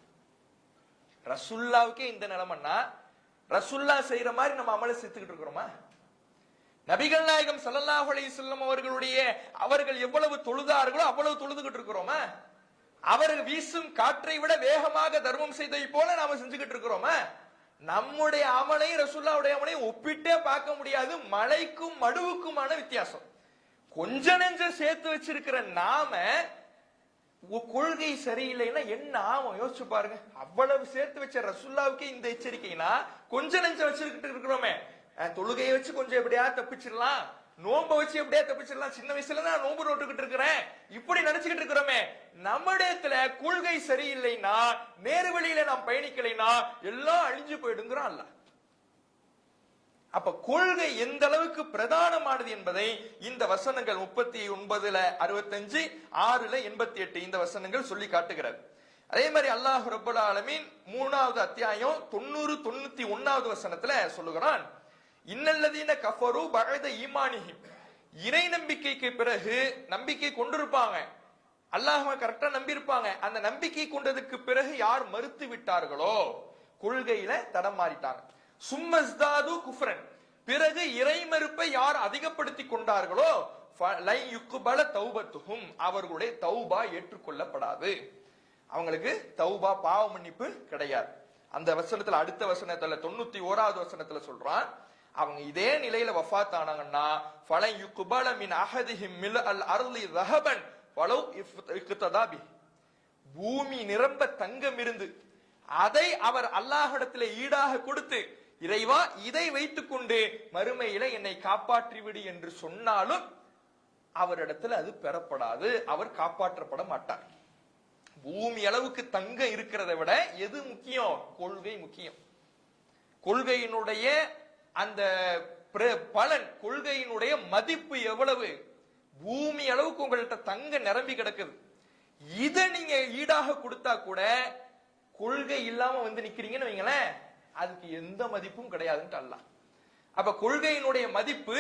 [SPEAKER 1] ரசூலுல்லாவுக்கே இந்த நிலைமைன்னா ரசூல்லா செய்யற மாதிரி நம்ம அமலை சேர்த்துக்கிட்டு இருக்கிறோமா? நபிகள் நாயகம் ஸல்லல்லாஹு அலைஹி வஸல்லம் அவர்கள் எவ்வளவு தொழுதார்களோ அவ்வளவு தொழுதுகிட்டு இருக்கிறோமா? அவர்கள் வீசும் காற்றை விட வேகமாக தர்மம் செய்ததை போல நாம செஞ்சுக்கிட்டு இருக்கிறோமா? நம்முடைய அமலை ரசூலுல்லாவுடைய அமலை ஒப்பிட்டே பார்க்க முடியாது. மலைக்கும் மடுவுக்குமான வித்தியாசம். கொஞ்ச நெஞ்சம் சேர்த்து வச்சிருக்கிற நாம கொள்கை சரியில்லைன்னா என்ன ஆகும் யோசிச்சு பாருங்க. அவ்வளவு சேர்த்து வச்ச ரசூலுல்லாவுக்கு இந்த எச்சரிக்கைனா கொஞ்ச நெஞ்சம் வச்சிருக்கிட்டு இருக்கிறோமே, தொழுகையை வச்சு கொஞ்சம் எப்படியா தப்பிச்சிடலாம், நோன்பை வச்சு எப்படியா தப்பிச்சிடலாம், சின்ன வயசுல தான் நோன்பு நோட்டுக்கிட்டு இருக்கிறேன், இப்படி நினைச்சுக்கிட்டு இருக்கிறோமே. நம்மிடத்துல கொள்கை சரியில்லைன்னா, நேரு வழியில நாம் பயணிக்கலைன்னா எல்லாம் அழிஞ்சு போயிடுங்கிறான் அல்லாஹ். அப்ப கொள்கை எந்த அளவுக்கு பிரதானமானது என்பதை இந்த வசனங்கள் 39ல 65, 6ல 88 இந்த வசனங்கள் சொல்லி காட்டுகிறது. அதே மாதிரி அல்லாஹ் ரப்பல் ஆலமீன் 3வது அத்தியாயம் 90, 91வது வசனத்துல சொல்லுகிறான், இன்னல்லதீன கஃபரு பஅத ஈமானிஹிம், இறை நம்பிக்கைக்கு பிறகு நம்பிக்கை கொண்டிருப்பாங்க, அல்லாஹ்வை கரெக்டா நம்பி இருப்பாங்க, அந்த நம்பிக்கை கொண்டதுக்கு பிறகு யார் மறுத்து விட்டார்களோ, கொள்கையில தடம் மாறிட்டாங்க. சும்மஸ்தாது குஃப்ரன், பிறகு இறை மறுப்பை யார் அதிகப்படுத்தி கொண்டார்களோ, லை யுக்பல தௌபத்துஹும், அவர்களுடைய தௌபா ஏற்றுக்கொள்ளப்படாது. அவங்களுக்கு தௌபா பாவ மன்னிப்பு கிடையாது. அந்த வசனத்துல அடுத்த வசனத்துல 91வது வசனத்துல சொல்றான், அவங்க இதே நிலையில வஃபாத் ஆனாங்கன்னா ஃபலை யுக்பல மின் அஹதிஹிம் மில் அல் அர்லி ذهبன் வலவ் இக்ததா பி, பூமி நிரம்ப தங்கம் இருந்து அதை அவர் அல்லாஹ்விடத்திலே ஈடாக கொடுத்து, இறைவா இதை வைத்துக் கொண்டு மறுமையில என்னை காப்பாற்றி விடு என்று சொன்னாலும் அவரிடத்துல அது பெறப்படாது, அவர் காப்பாற்றப்பட மாட்டார். பூமி அளவுக்கு தங்கம் இருக்கிறதை விட எது முக்கியம்? கொள்கை முக்கியம். கொள்கையினுடைய அந்த பலன், கொள்கையினுடைய மதிப்பு எவ்வளவு? பூமி அளவுக்கு உங்கள்கிட்ட தங்க நிரம்பி கிடக்குது. இதை நீங்க ஈடாக கொடுத்தா கூட கொள்கை இல்லாம வந்து நிக்கிறீங்கன்னு வைங்களேன், அதுக்கு எந்த மதிப்பும் கிடையாதுன்னு அல்லாஹ். அப்ப கொள்கையினுடைய மதிப்பு,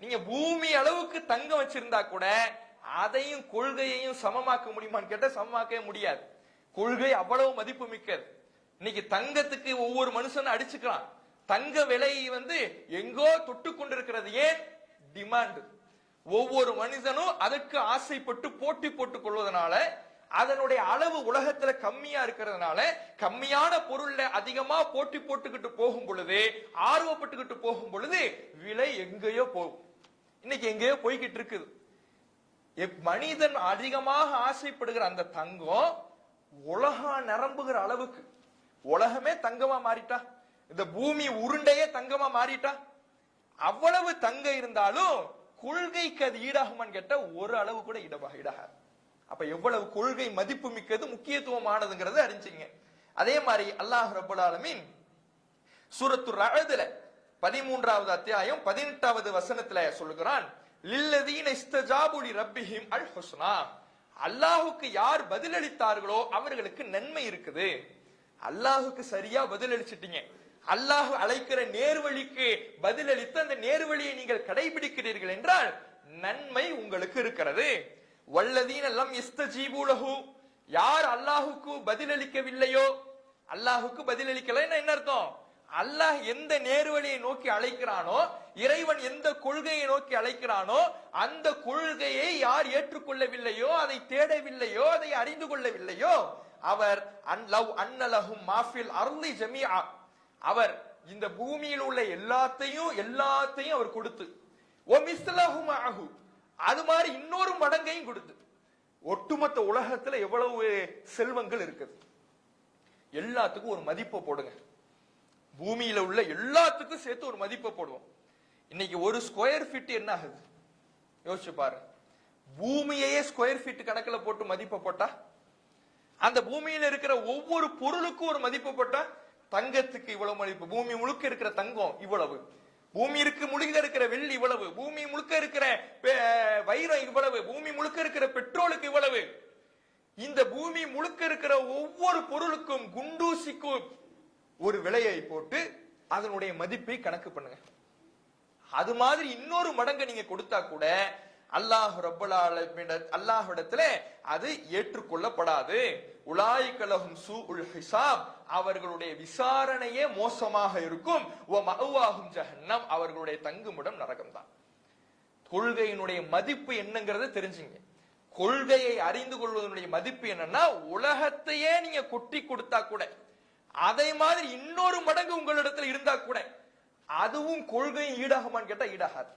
[SPEAKER 1] நீங்க பூமி அளவுக்கு தங்கம் வச்சிருந்தா கூட அதையும் கொள்கையையும் சமமாக்க முடியுமான்னு கேட்டா சமமாக்கவே முடியாது. கொள்கை அவ்வளவு மதிப்பு மிக்கது. இன்னைக்கு தங்கத்துக்கு ஒவ்வொரு மனுஷனும் அடிச்சுக்கலாம். தங்க விலை எங்கோ தொட்டு கொண்டிருக்கிறது. ஏன்? டிமாண்ட். ஒவ்வொரு மனிதனும் அதற்கு ஆசைப்பட்டு போட்டி போட்டுக் கொள்வதனால, அதனுடைய அளவு உலகத்துல கம்மியா இருக்கிறதுனால, கம்மியான பொருள்ல அதிகமா போட்டி போட்டுக்கிட்டு போகும் பொழுது, ஆர்வப்பட்டுக்கிட்டு போகும் பொழுது விலை எங்கேயோ போகும். இன்னைக்கு எங்கேயோ போய்கிட்டு இருக்குது. மனிதன் அதிகமாக ஆசைப்படுகிற அந்த தங்கம் உலகம் நிரம்புகிற அளவுக்கு, உலகமே தங்கமா மாறிட்டா, இந்த பூமி உருண்டையே தங்கமா மாறிட்டா, அவ்வளவு தங்க இருந்தாலும் கொள்கைக்கு அது ஈடாகுமான்னு கேட்ட ஒரு அளவு கூட ஈடாகாது. அப்ப எவ்வளவு கொள்கை மதிப்பு மிக்கது, முக்கியத்துவமானதுங்கிறது அறிஞ்சிங்க. அதே மாதிரி அல்லாஹ் ரப்பல் ஆலமீன் சூரத்து ரஅத்ல 13வது அத்தியாயம் 18வது வசனத்துல சொல்லுகிறான், லில்லதீன இஸ்தஜாபு லிரப்பிஹிம் அல் ஹுஸ்னா, அல்லாஹ்வுக்கு யார் பதிலளித்தார்களோ அவர்களுக்கு நன்மை இருக்குது. அல்லாஹுக்கு சரியா பதில் அளிச்சிட்டீங்க. அல்லாஹ் அழைக்கிற நேர்வழிக்கு பதிலளித்து அந்த நேர்வழியை நீங்கள் கடைபிடிக்கிறீர்கள் என்றால் நன்மை உங்களுக்கு இருக்கிறது. வல்லதீன லம் யஸ்தஜீபு லஹு, யார் அல்லாஹுக்கு பதிலளிக்கவில்லையோ, அல்லாஹுக்கு பதிலளிக்கல என்ன அர்த்தம்? அல்லாஹ் எந்த நேர்வழியை நோக்கி அழைக்கிறானோ, இறைவன் எந்த கொள்கையை நோக்கி அழைக்கிறானோ அந்த கொள்கையை யார் ஏற்றுக்கொள்ளவில்லையோ, அதை தேடவில்லையோ, அதை அறிந்து கொள்ளவில்லையோ, அவர் அன்னலஹும் மாஃபில் அர்லி ஜமீஆ, அவர் இந்த பூமியில் உள்ள எல்லாத்தையும் அவர் கொடுத்து, ஓ மிஸ்லஹு மஅஹு, அது மாதிரி இன்னொரு மடங்கையும் கொடுத்து, ஒட்டுமொத்த உலகத்துல எவ்வளவு செல்வங்கள் இருக்குது எல்லாத்துக்கும் ஒரு மதிப்பை போடுங்க. பூமியில உள்ள எல்லாத்துக்கும் சேர்த்து ஒரு மதிப்பை போடுவோம். இன்னைக்கு ஒரு ஸ்கொயர் ஃபீட் என்ன ஆகுது யோசிச்சு பாரு. பூமியையே ஸ்கொயர் ஃபீட் கணக்குல போட்டு மதிப்பை போட்டா, அந்த பூமியில இருக்கிற ஒவ்வொரு பொருளுக்கும் ஒரு மதிப்பு போட்டா, தங்கத்துக்கு இவ்வளவு மதிப்பு, பூமி முழுக்க இருக்கிற தங்கம் இவ்வளவு, பூமி முழுக்க இருக்கிற வெள்ளி இவ்வளவு, பூமி முழுக்க இருக்கிற வைரம் இவ்வளவு, பூமி முழுக்க இருக்கிற பெட்ரோலுக்கு இவ்வளவு. இந்த பூமி முழுக்க இருக்கிற ஒவ்வொரு பொருளுக்கும் குண்டூசிக்கும் ஒரு விலையை போட்டு அதனுடைய மதிப்பை கணக்கு பண்ணுங்க. அது மாதிரி இன்னொரு மடங்கு நீங்க கொடுத்தா கூட அல்லாஹ் ரப்பல் ஆலமீன் அல்லாஹ்விடத்திலே அது ஏற்றுக்கொள்ளப்படாது. உலாயிக லஹும் சூஉல் ஹிசாப், அவர்களுடைய விசாரணையே மோசமாக இருக்கும். வ மஅவாஹும் ஜஹன்னம், அவர்களுடைய தங்குமிடம் நரகம்தான். கொள்கையினுடைய மதிப்பு என்னங்கறத தெரிஞ்சுங்க. கொள்கையை அறிந்து கொள்வதனுடைய மதிப்பு என்னன்னா, உலகத்தையே நீங்க கொட்டி கொடுத்தா கூட, அதை மாதிரி இன்னொரு மடங்கு உங்களிடத்துல இருந்தா கூட அதுவும் கொள்கையும் ஈடாகுமான்னு கேட்டா ஈடாகாது.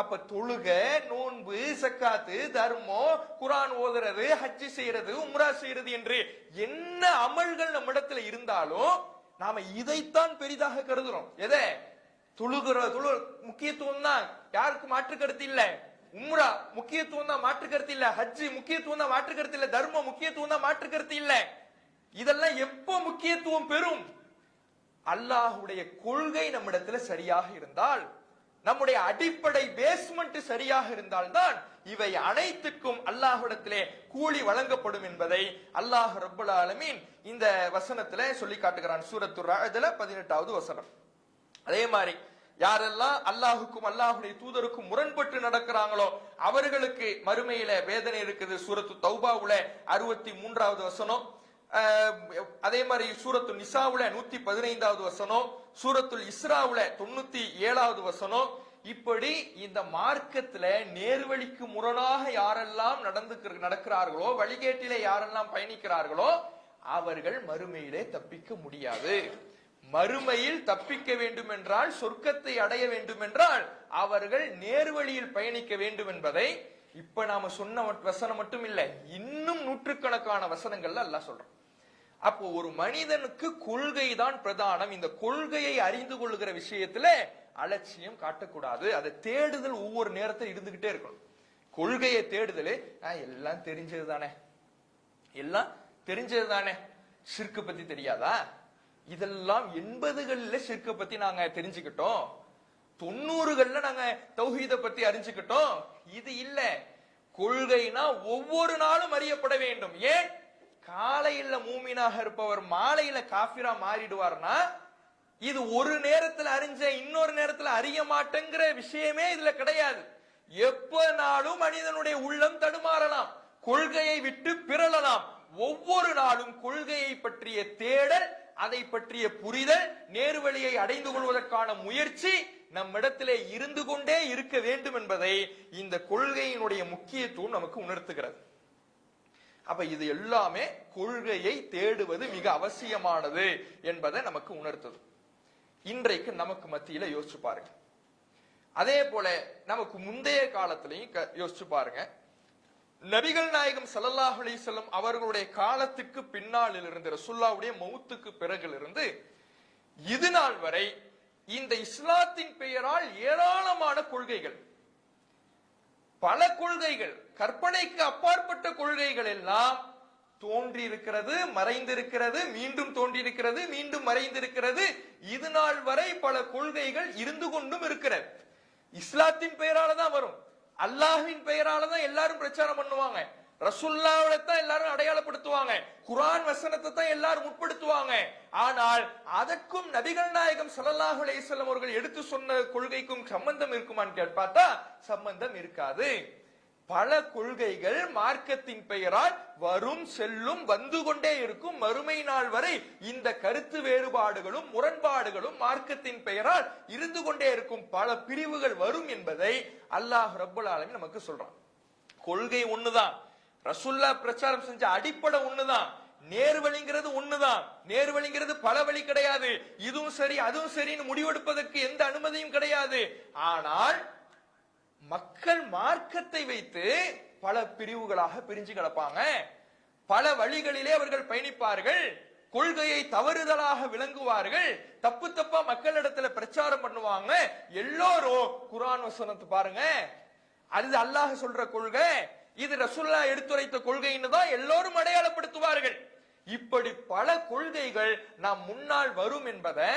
[SPEAKER 1] அப்ப தொழுக, நோன்பு, சக்காத்து, தர்மம், குரான் ஓதுறது, ஹஜ்ஜி செய்யறது, உம்ரா செய்யறது என்று என்ன அமல்கள் நம்மிடத்துல இருந்தாலும் நாம இதைத்தான் பெரிதாக கருதுறோம். எதை? தொழுகிற முக்கியத்துவம் தான், யாருக்கு மாற்று கருத்து இல்ல. உம்ரா முக்கியத்துவம் தான், மாற்று கருத்து இல்ல. ஹஜ்ஜி முக்கியத்துவம் தான், மாற்று கருத்து இல்ல. தர்மம் முக்கியத்துவம் தான், மாற்று கருத்து இல்ல. இதெல்லாம் எப்போ முக்கியத்துவம் பெறும்? அல்லாஹுடைய கொள்கை நம்மிடத்துல சரியாக இருந்தால், நம்முடைய அடிப்படை பேஸ்மெண்ட் சரியாக இருந்தால்தான் இவை அனைத்துக்கும் அல்லாஹ்விடத்திலே கூலி வழங்கப்படும் என்பதை அல்லாஹ் ரப்பல் ஆலமீன் இந்த வசனத்திலே சொல்லி காட்டுகிறான். சூரத்துர் ரஅத்ல 18வது வசனம். அதே மாதிரி யாரெல்லாம் அல்லாஹுக்கும் அல்லாஹுடைய தூதருக்கும் முரண்பட்டு நடக்கிறாங்களோ அவர்களுக்கு மறுமையில வேதனை இருக்குது. சூரத்து தௌபாவுல 63வது வசனம், அதே மாதிரி சூரத்து நிசாவுல 115வது வசனம், சூரத்துல் இஸ்ராவுல 97வது வசனம். இப்படி இந்த மார்க்கத்துல நேர்வழிக்கு முரணாக யாரெல்லாம் நடக்கிறார்களோ, வழிகேட்டிலே யாரெல்லாம் பயணிக்கிறார்களோ அவர்கள் மறுமையிலே தப்பிக்க முடியாது. மறுமையில் தப்பிக்க வேண்டும் என்றால், சொர்க்கத்தை அடைய வேண்டும் என்றால் அவர்கள் நேர்வழியில் பயணிக்க வேண்டும் என்பதை இப்ப நாம சொன்ன வசனம் மட்டும் இல்ல, இன்னும் நூற்றுக்கணக்கான வசனங்கள்ல அல்லாஹ் சொல்றான். அப்போ ஒரு மனிதனுக்கு கொள்கை தான் பிரதானம். இந்த கொள்கையை அறிந்து கொள்ளுகிற விஷயத்துல அலட்சியம் காட்டக்கூடாது. அதை தேடுதல் ஒவ்வொரு நேரத்தில் இருந்துகிட்டே இருக்கணும். கொள்கையை தேடுதல் எல்லாம் தெரிஞ்சது தானே, எல்லாம் தெரிஞ்சது தானே, ஷிர்க் பத்தி தெரியாதா? இதெல்லாம் 80களில் ஷிர்க் பத்தி நாங்க தெரிஞ்சுக்கிட்டோம், 90களில் நாங்க தௌஹீத பத்தி அறிஞ்சுக்கிட்டோம். இது இல்ல. கொள்கைனா ஒவ்வொரு நாளும் அறியப்பட வேண்டும். ஏன்? காலையில மூமினாக இருப்பவர் மாலையில காஃபிரா மாறிடுவார்னா, இது ஒரு நேரத்துல அறிஞ்ச இன்னொரு நேரத்துல அறிய மாட்டேங்கிற விஷயமே இதுல கிடையாது. எப்பனாலும் மனிதனுடைய உள்ளம் தடுமாறலாம், கொள்கையை விட்டு பிறழலாம். ஒவ்வொரு நாளும் கொள்கையை பற்றிய தேடல், அதை பற்றிய புரிதல், நேர்வழியை அடைந்து கொள்வதற்கான முயற்சி நம்மிடத்திலே இருந்து கொண்டே இருக்க வேண்டும் என்பதை இந்த கொள்கையினுடைய முக்கியத்துவம் நமக்கு உணர்த்துகிறது. அப்ப இது எல்லாமே கொள்கையை தேடுவது மிக அவசியமானது என்பதை நமக்கு உணர்த்தது. இன்றைக்கு நமக்கு மத்தியில யோசிச்சு பாருங்க. அதே போல நமக்கு முந்தைய காலத்திலையும் யோசிச்சு பாருங்க. நபிகள் நாயகம் ஸல்லல்லாஹு அலைஹி வஸல்லம் அவர்களுடைய காலத்துக்கு பின்னால் இருந்து, ரசூலுல்லாஹ்வுடைய மௌத்துக்கு பிறகிலிருந்து இது நாள் வரை இந்த இஸ்லாத்தின் பெயரால் ஏராளமான கொள்கைகள், பல கொள்கைகள், கற்பனைக்கு அப்பாற்பட்ட கொள்கைகள் எல்லாம் தோன்றி இருக்கிறது, மறைந்திருக்கிறது, மீண்டும் தோன்றியிருக்கிறது, மீண்டும் மறைந்திருக்கிறது. இது நாள் வரை பல கொள்கைகள் இருந்து கொண்டும் இருக்கிறது. இஸ்லாத்தின் பெயரால தான் வரும், அல்லாஹ்வின் பெயரால தான் எல்லாரும் பிரச்சாரம் பண்ணுவாங்க. ரசூலுல்லாஹ்வை தான் எல்லாரும் அடையாளப்படுத்துவாங்க, குர்ஆன் வசனத்தை தான் எல்லாரும் முற்படுத்துவாங்க. ஆனால் அதற்கும் நபிகள் நாயகம் ஸல்லல்லாஹு அலைஹி வஸல்லம் அவர்கள் எடுத்து சொன்ன கொள்கைக்கும் சம்பந்தம் இருக்குமான்னு கேட்பாத்தா சம்பந்தம் இருக்காது. பல கொள்கைகள் மார்க்கத்தின் பெயரால் வரும் செல்லும் வந்து கொண்டே இருக்கும். மறுமை நாள் வரை இந்த கருத்து வேறுபாடுகளும் முரண்பாடுகளும் மார்க்கத்தின் பெயரால் இருந்து கொண்டே இருக்கும். பல பிரிவுகள் வரும் என்பதை அல்லாஹ் ரப்பல் ஆலமீன் நமக்கு சொல்றான். கொள்கை ஒண்ணுதான், ரசூலுல்லாஹ் பிரச்சாரம் செஞ்ச அடிப்படை ஒண்ணுதான், நேர்வழிங்கிறது ஒண்ணுதான். நேர்வழிங்கிறது பல வழி கிடையாது. இதுவும் சரி அதுவும் சரின்னு முடிவெடுப்பதற்கு எந்த அனுமதியும் கிடையாது. ஆனால் மக்கள் மார்க்கத்தை வைத்து பல பிரிவுகளாக பிரிஞ்சு கிடப்பாங்க. பல வழிகளிலே அவர்கள் பயணிப்பார்கள், கொள்கையை தவறுதலாக விளங்குவார்கள், தப்பு தப்பா மக்களிடத்துல பிரச்சாரம் பண்ணுவாங்க. எல்லோரும் குர்ஆன் வசனத்தை பாருங்க, அது அல்லாஹ் சொல்ற கொள்கை, இது ரசூலுல்லாஹ் எடுத்துரைத்த கொள்கைன்னு தான் எல்லோரும் அடையாளப்படுத்துவார்கள். இப்படி பல கொள்கைகள் நாம் முன்னால் வரும் என்பதை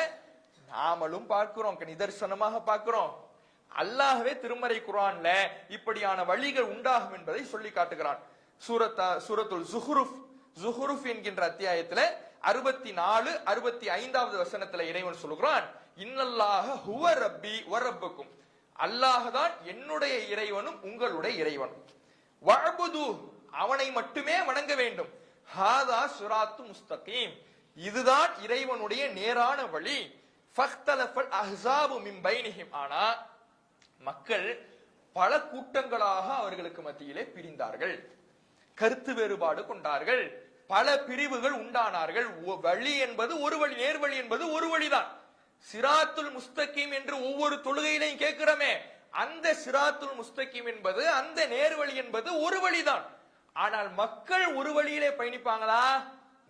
[SPEAKER 1] நாமளும் பார்க்கிறோம், நிதர்சனமாக பார்க்கிறோம். அல்லாஹ்வே திருமறை குர்ஆன்ல இப்படியான வழிகள் உண்டாகும் என்பதை சொல்லி காட்டுகிறான். சூரத்துல் ஜுஹ்ருஃப் என்கின்ற அத்தியாயத்துல 64 65வது வசனத்துல இறைவன் சொல்கிறான், இன்னல்லாஹ ஹுவ ரப்பி வ ரப்புக்கும், அல்லாஹ் தான் என்னுடைய இறைவனும் உங்களுடைய இறைவனும். வஅபுது, அவனை மட்டுமே வணங்க வேண்டும். ஹாதா சிராத்து முஸ்தகீம், இதுதான் இறைவனுடைய நேரான வழி. ஃபக்தலஃபல் அஹ்ஸாபு மின் பைனிஹிம், ஆனா மக்கள் பல கூட்டங்களாக அவர்களுக்கு மத்தியிலே பிரிந்தார்கள், கருத்து வேறுபாடு கொண்டார்கள், பல பிரிவுகள் உண்டானார்கள். வழி என்பது ஒரு வழி, நேர்வழி என்பது ஒரு வழிதான். சிராத்துல் முஸ்தகீம் என்று ஒவ்வொரு தொழுகையிலையும் கேட்கிறோமே, அந்த சிராத்துல் முஸ்தகீம் என்பது, அந்த நேர்வழி என்பது ஒரு வழிதான். ஆனால் மக்கள் ஒரு வழியிலே பயணிப்பாங்களா?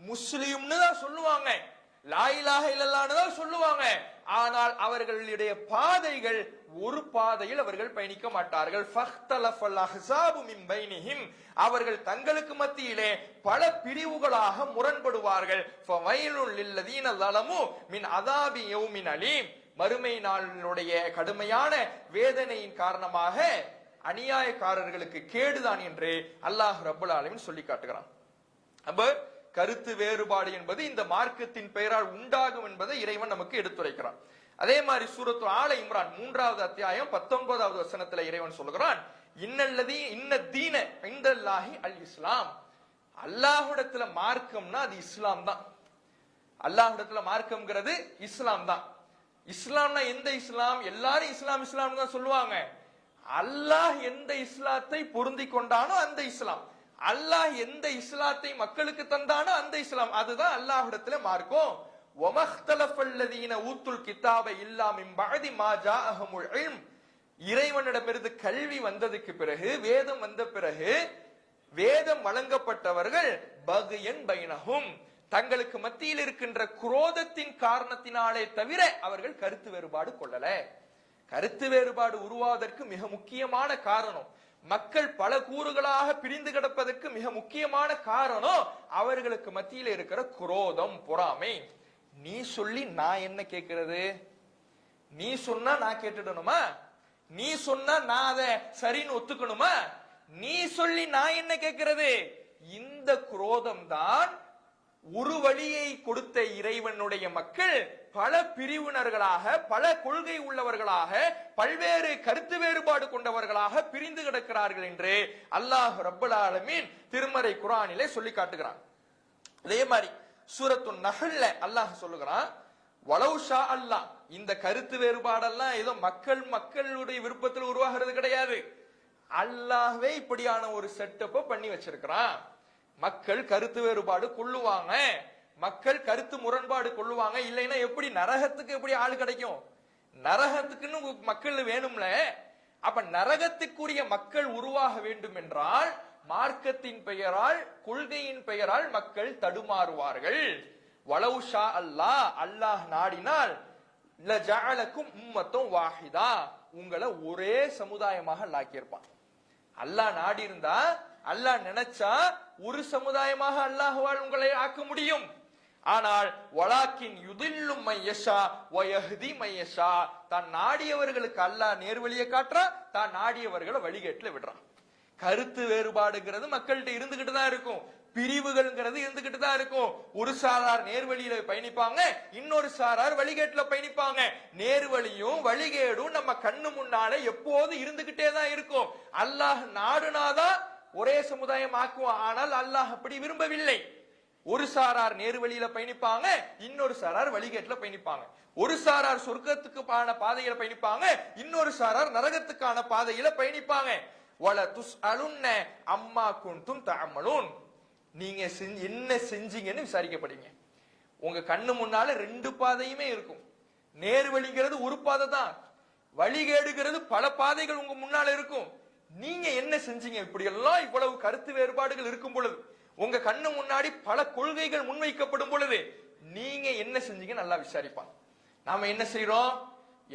[SPEAKER 1] முஸ்லிம்னு தான் சொல்லுவாங்க, லா இலாஹ இல்லல்லாஹ்னு தான் சொல்லுவாங்க. ஆனால் அவர்களுடைய பாதைகள் ஒரு பாதையில் அவர்கள் பயணிக்க மாட்டார்கள். ஃபக்தலஃபல் அஹ்ஸாபு மின் பைனிஹிம், அவர்கள் தங்களுக்கு மத்தியிலே பல பிரிவுகளாக முரண்படுவார்கள். ஃபவைலுல் லில்லதீன ஸலமு மின் அஸாபி யௌமின் அலீம், மறுமை நாளுடைய கடுமையான வேதனையின் காரணமாக அநியாயக்காரர்களுக்கு கேடுதான் என்று அல்லாஹ் ரப்பல் ஆலமீன் சொல்லி காட்டுகிறான். அப்ப கருத்து வேறுபாடு என்பது இந்த மார்க்கத்தின் பெயரால் உண்டாகும் என்பதை இறைவன் நமக்கு எடுத்துரைக்கிறான். அதே மாதிரி சூரத்து ஆல இம்ரான் 3வது அத்தியாயம் 19வது வசனத்துல இறைவன் சொல்கிறான், இன்ன தீன இன்தல்லாஹி அல் இஸ்லாம், அல்லாஹ்விடத்துல மார்க்கம்னா அது இஸ்லாம் தான். அல்லாஹ்விடத்துல மார்க்கம்ங்கிறது இஸ்லாம் தான். இஸ்லாம்னா எந்த இஸ்லாம்? எல்லாரும் இஸ்லாம் இஸ்லாம் தான் சொல்லுவாங்க. அல்லாஹ் எந்த இஸ்லாத்தை பொருந்தி கொண்டானோ அந்த இஸ்லாம், அல்லாஹ் எந்த இஸ்லாத்தை மக்களுக்கு தந்தானோ அந்த இஸ்லாம், அதுதான் அல்லாஹ்விடத்துல மார்க்கம். வமக்தலஃபல்லதீன ஊத்துல் கிதாப இல்லா மின் பஅதி மா ஜாஅஹுமுல் இல்ம், இறைவனிடமிருந்து கல்வி வந்ததுக்கு பிறகு, வேதம் வந்த பிறகு, வேதம் வழங்கப்பட்டவர்கள் பக்யன் பைனஹும், தங்களுக்கு மத்தியில் இருக்கின்ற குரோதத்தின் காரணத்தினாலே தவிர அவர்கள் கருத்து வேறுபாடு கொள்ளல. கருத்து வேறுபாடு உருவாவதற்கு மிக முக்கியமான காரணம், மக்கள் பல கூறுகளாக பிரிந்து கிடப்பதற்கு மிக முக்கியமான காரணம் அவர்களுக்கு மத்தியில் இருக்கிற குரோதம், பொறாமை. நீ சொல்லி நான் என்ன கேட்கிறது? நீ சொன்னா நான் கேட்டுடணுமா? நீ சொன்னா நான் அதை சரின்னு ஒத்துக்கணுமா? நீ சொல்லி நான் என்ன கேட்கிறது? இந்த குரோதம் தான் ஒரு வழியை கொடுத்த இறைவனுடைய மக்கள் பல பிரிவினர்களாக, பல கொள்கை உள்ளவர்களாக, பல்வேறு கருத்து வேறுபாடு கொண்டவர்களாக பிரிந்து கிடக்கிறார்கள் என்று அல்லாஹ் ரப்பல் ஆலமீன் திருமறை குர்ஆனிலே சொல்லி காட்டுகிறான். அதே மாதிரி சூரத்து நஹ்ல்ல அல்லாஹ் சொல்லுகிறான், வலவ் ஷா அல்லாஹ், இந்த கருத்து வேறுபாடெல்லாம் ஏதோ மக்களுடைய விருப்பத்தில் உருவாகிறது கிடையாது. அல்லாஹ்வே இப்படியான ஒரு செட்டப்ப பண்ணி வச்சிருக்கிறான். மக்கள் கருத்து வேறுபாடு கொள்ளுவாங்க, மக்கள் கருத்து முரண்பாடு கொள்ளுவாங்க. இல்லைன்னா எப்படி நரகத்துக்கு எப்படி ஆள் கிடைக்கும்? நரகத்துக்குன்னு மக்கள் வேணும்ல. அப்ப நரகத்துக்குரிய மக்கள் உருவாக வேண்டும் என்றால் மார்க்கத்தின் பெயரால், கொள்கையின் பெயரால் மக்கள் தடுமாறுவார்கள். வலவ் ஷா அல்லாஹ், அல்லாஹ் நாடினால் லஜஅலக்கும் உம்மத்தன் வாஹிதா, உங்களை ஒரே சமுதாயமாக ஆக்கியிருப்பான். அல்லாஹ் நாடி இருந்தா, அல்லாஹ் நினைச்சா ஒரு சமுதாயமாக அல்லாஹ்வால் உங்களை ஆக்க முடியும். ஆனால் வலாக்கின் யுதில்லு மையஷா வயஹ்தி மையஷா, தான் நாடியவர்களுக்கு அல்லாஹ் நேர்வழியை காட்டுறான், தான் நாடியவர்களை வழிகேட்டுல விடுறான். கருத்து வேறுபாடுங்கிறது மக்கள்கிட்ட இருந்துகிட்டு தான் இருக்கும், பிரிவுகள்ங்கிறது இருந்துகிட்டு தான் இருக்கும். ஒரு சாரார் நேர்வழியில பயணிப்பாங்க, இன்னொரு சாரார் வழிகேட்டுல பயணிப்பாங்க. நேர்வழியும் வழிகேடும் நம்ம கண்ணு முன்னால எப்போது இருந்துகிட்டே தான் இருக்கும். அல்லாஹ் நாடுனாதான் ஒரே சமுதாயம் ஆக்குவான். ஆனால் அல்லாஹ் அப்படி விரும்பவில்லை. ஒரு சாரார் நேர்வழியில பயணிப்பாங்க, இன்னொரு சாரார் வழிகேட்டுல பயணிப்பாங்க. ஒரு சாரார் சொர்க்கத்துக்கான பாதையில பயணிப்பாங்க, இன்னொரு சாரார் நரகத்துக்கான பாதையில பயணிப்பாங்க. வல துஸ்அலுன்ன அம்மா குன்தும் தஅமலூன். நீங்க என்ன செஞ்சீங்கன்னு விசாரிக்கப்படுங்க. உங்க கண்ணு முன்னால ரெண்டு பாதையுமே இருக்கும். நேர்வழிங்கிறது ஒரு பாதை தான், வழிகேடுகிறது பல பாதைகள் உங்க முன்னால இருக்கும். நீங்க என்ன செஞ்சீங்க? இப்படி எல்லாம் இவ்வளவு கருத்து வேறுபாடுகள் இருக்கும் பொழுது, உங்க கண்ணு முன்னாடி பல கொள்கைகள் முன்வைக்கப்படும் பொழுது, நீங்க என்ன செஞ்சீங்க நல்லா விசாரிப்பான். நாம என்ன செய்யறோம்?